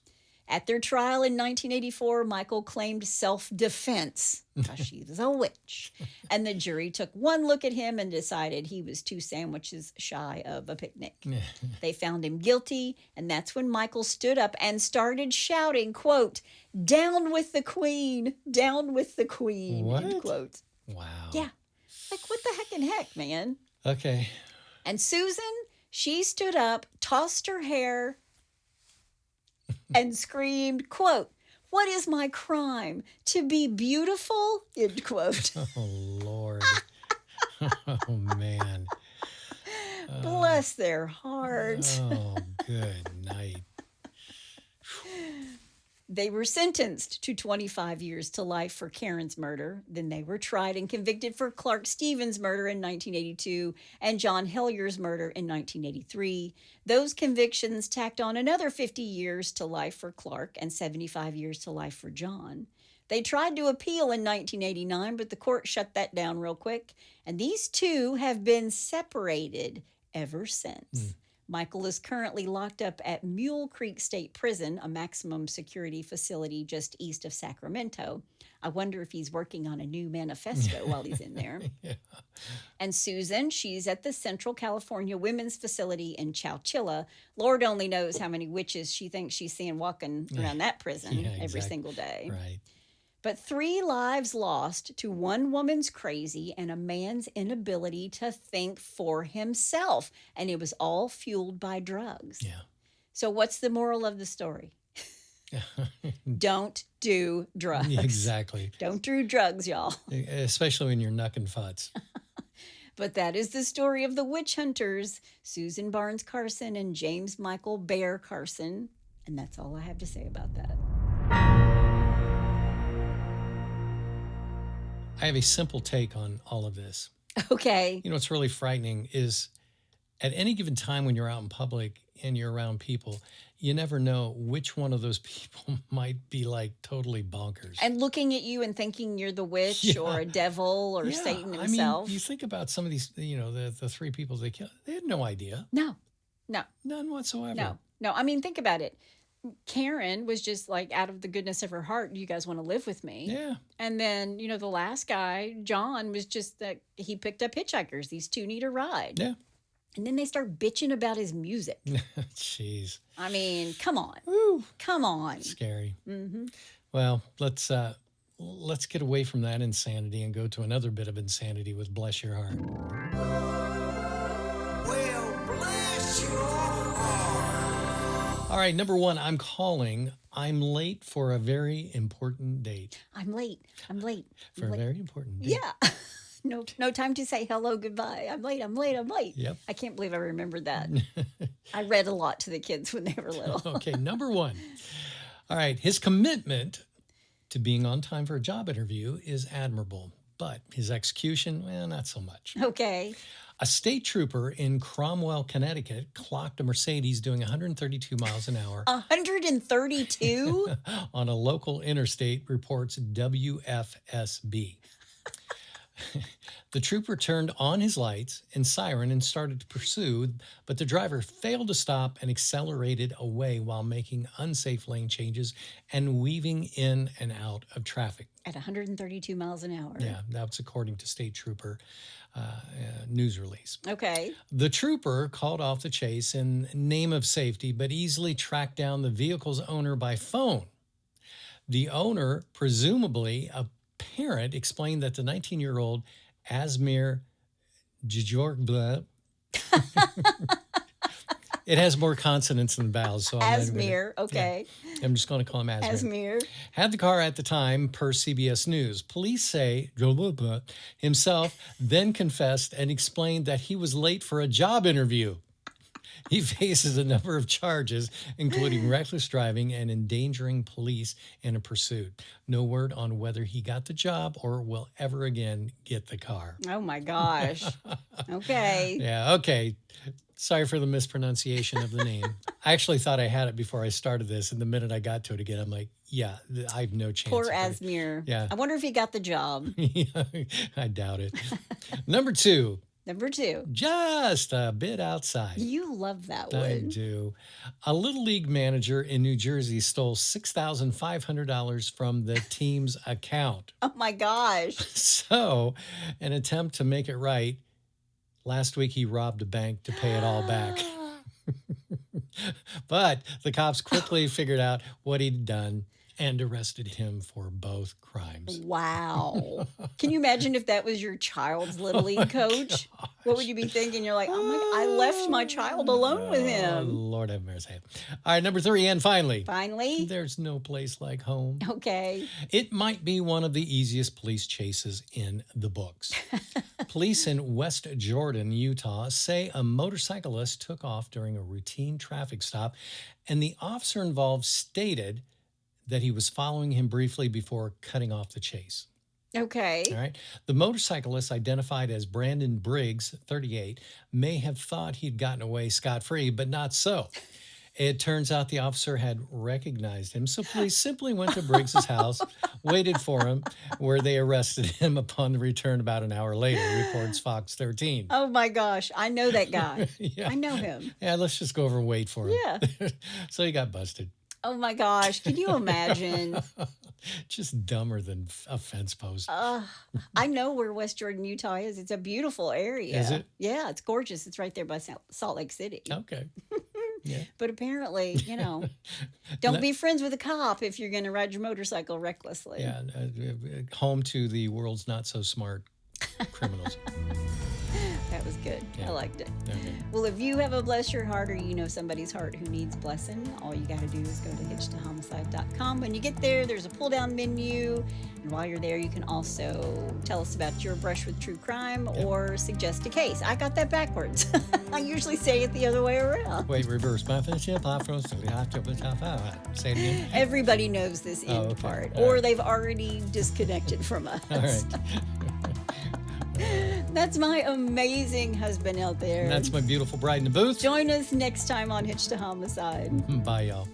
At their trial in 1984, Michael claimed self-defense because she was a witch. And the jury took one look at him and decided he was 2 sandwiches shy of a picnic. They found him guilty, and that's when Michael stood up and started shouting, quote, "Down with the queen, down with the queen,"
what?
end quote.
Wow.
Yeah. Like, what the heck in heck, man?
Okay.
And Susan, she stood up, tossed her hair, and screamed, quote, "What is my crime? To be beautiful?" End quote.
Oh, Lord. Oh, man.
Bless their hearts.
Oh, good night.
They were sentenced to 25 years to life for Keryn's murder. Then they were tried and convicted for Clark Stevens' murder in 1982 and Jon Hellyar's murder in 1983. Those convictions tacked on another 50 years to life for Clark and 75 years to life for Jon. They tried to appeal in 1989, but the court shut that down real quick. And these two have been separated ever since. Michael is currently locked up at Mule Creek State Prison, a maximum security facility just east of Sacramento. I wonder if he's working on a new manifesto while he's in there.
Yeah.
And Susan, she's at the Central California Women's Facility in Chowchilla. Lord only knows how many witches she thinks she's seeing walking around that prison every single day.
Right.
But 3 lives lost to one woman's crazy and a man's inability to think for himself. And it was all fueled by drugs.
Yeah.
So what's the moral of the story? Don't do drugs.
Exactly.
Don't do drugs, y'all.
Especially when you're knucking futs.
But that is the story of the witch hunters, Suzan Barnes Carson and James Michael Bear Carson. And that's all I have to say about that.
I have a simple take on all of this.
Okay.
You know, what's really frightening is at any given time when you're out in public and you're around people, you never know which one of those people might be like totally bonkers.
And looking at you and thinking you're the witch or a devil or Satan himself.
I mean, you think about some of these, you know, the 3 people they killed, they had no idea.
No.
None whatsoever.
No. I mean, think about it. Keryn was just like, out of the goodness of her heart, do you guys want to live with me?
Yeah.
And then, the last guy, Jon, was just that he picked up hitchhikers. These two need a ride.
Yeah.
And then they start bitching about his music.
Jeez.
I mean, come on.
Woo.
Come on.
Scary.
Mm-hmm.
Well, let's get away from that insanity and go to another bit of insanity with Bless Your Heart.
Well, bless your heart.
All right, number one, I'm late for a very important date.
I'm late.
For a very important date.
Yeah. No time to say hello, goodbye. I'm late.
Yep.
I can't believe I remembered that. I read a lot to the kids when they were little.
Okay, number one. All right, his commitment to being on time for a job interview is admirable, but his execution, well, not so much.
Okay.
A state trooper in Cromwell, Connecticut, clocked a Mercedes doing 132 miles an hour.
132?
On a local interstate, reports WFSB. The trooper turned on his lights and siren and started to pursue, but the driver failed to stop and accelerated away while making unsafe lane changes and weaving in and out of traffic.
At 132 miles an hour.
Yeah, that's according to state trooper news release.
Okay.
The trooper called off the chase in name of safety, but easily tracked down the vehicle's owner by phone. The owner, presumably a parent, explained that the 19-year-old Asmir Jijorgbla it has more consonants than vowels, so
Asmir, okay.
Yeah, I'm just going to call him Asmir.
Asmir
had the car at the time, per CBS News. Police say Jijorgbla himself then confessed and explained that he was late for a job interview. He faces a number of charges, including reckless driving and endangering police in a pursuit. No word on whether he got the job or will ever again get the car.
Oh, my gosh. Okay.
Yeah, okay. Sorry for the mispronunciation of the name. I actually thought I had it before I started this, and the minute I got to it again, I'm like, yeah, I have no chance.
Poor Asmir.
Yeah.
I wonder if he got the job.
I doubt it. Number two. Just a bit outside.
You love that one.
I do. A Little League manager in New Jersey stole $6,500 from the team's account.
Oh, my gosh.
So, an attempt to make it right, last week he robbed a bank to pay it all back. But the cops quickly figured out what he'd done and arrested him for both crimes.
Wow. Can you imagine if that was your child's Little League coach?
Gosh.
What would you be thinking? You're like, oh my God, I left my child alone with him.
Lord have mercy. All right, number three, and finally.
There's
no place like home.
Okay.
It might be one of the easiest police chases in the books. Police in West Jordan, Utah, say a motorcyclist took off during a routine traffic stop, and the officer involved stated that he was following him briefly before cutting off the chase.
Okay.
All right. The motorcyclist, identified as Brandon Briggs, 38, may have thought he'd gotten away scot-free, but not so. It turns out the officer had recognized him, so police simply went to Briggs's house, waited for him, where they arrested him upon the return about an hour later, reports Fox 13.
Oh, my gosh. I know that guy.
Yeah.
I know him.
Yeah, let's just go over and wait for him.
Yeah.
So he got busted.
Oh, my gosh. Can you imagine?
Just dumber than a fence post.
I know where West Jordan, Utah is. It's a beautiful area.
Is it?
Yeah, it's gorgeous. It's right there by Salt Lake City.
Okay. Yeah.
But apparently, don't be friends with a cop if you're going to ride your motorcycle recklessly.
Yeah, home to the world's not so smart criminals.
That was good.
Yeah.
I liked it.
Okay.
Well, if you have a bless your heart or you know somebody's heart who needs blessing, all you got to do is go to hitchedtohomicide.com. When you get there, there's a pull-down menu. And while you're there, you can also tell us about your brush with true crime or suggest a case. I got that backwards. I usually say it the other way around.
Wait, reverse. Say it again.
Everybody knows this end part, or they've already disconnected from us.
All right.
That's my amazing husband out there.
And that's my beautiful bride in the booth.
Join us next time on Hitched to Homicide.
Bye, y'all.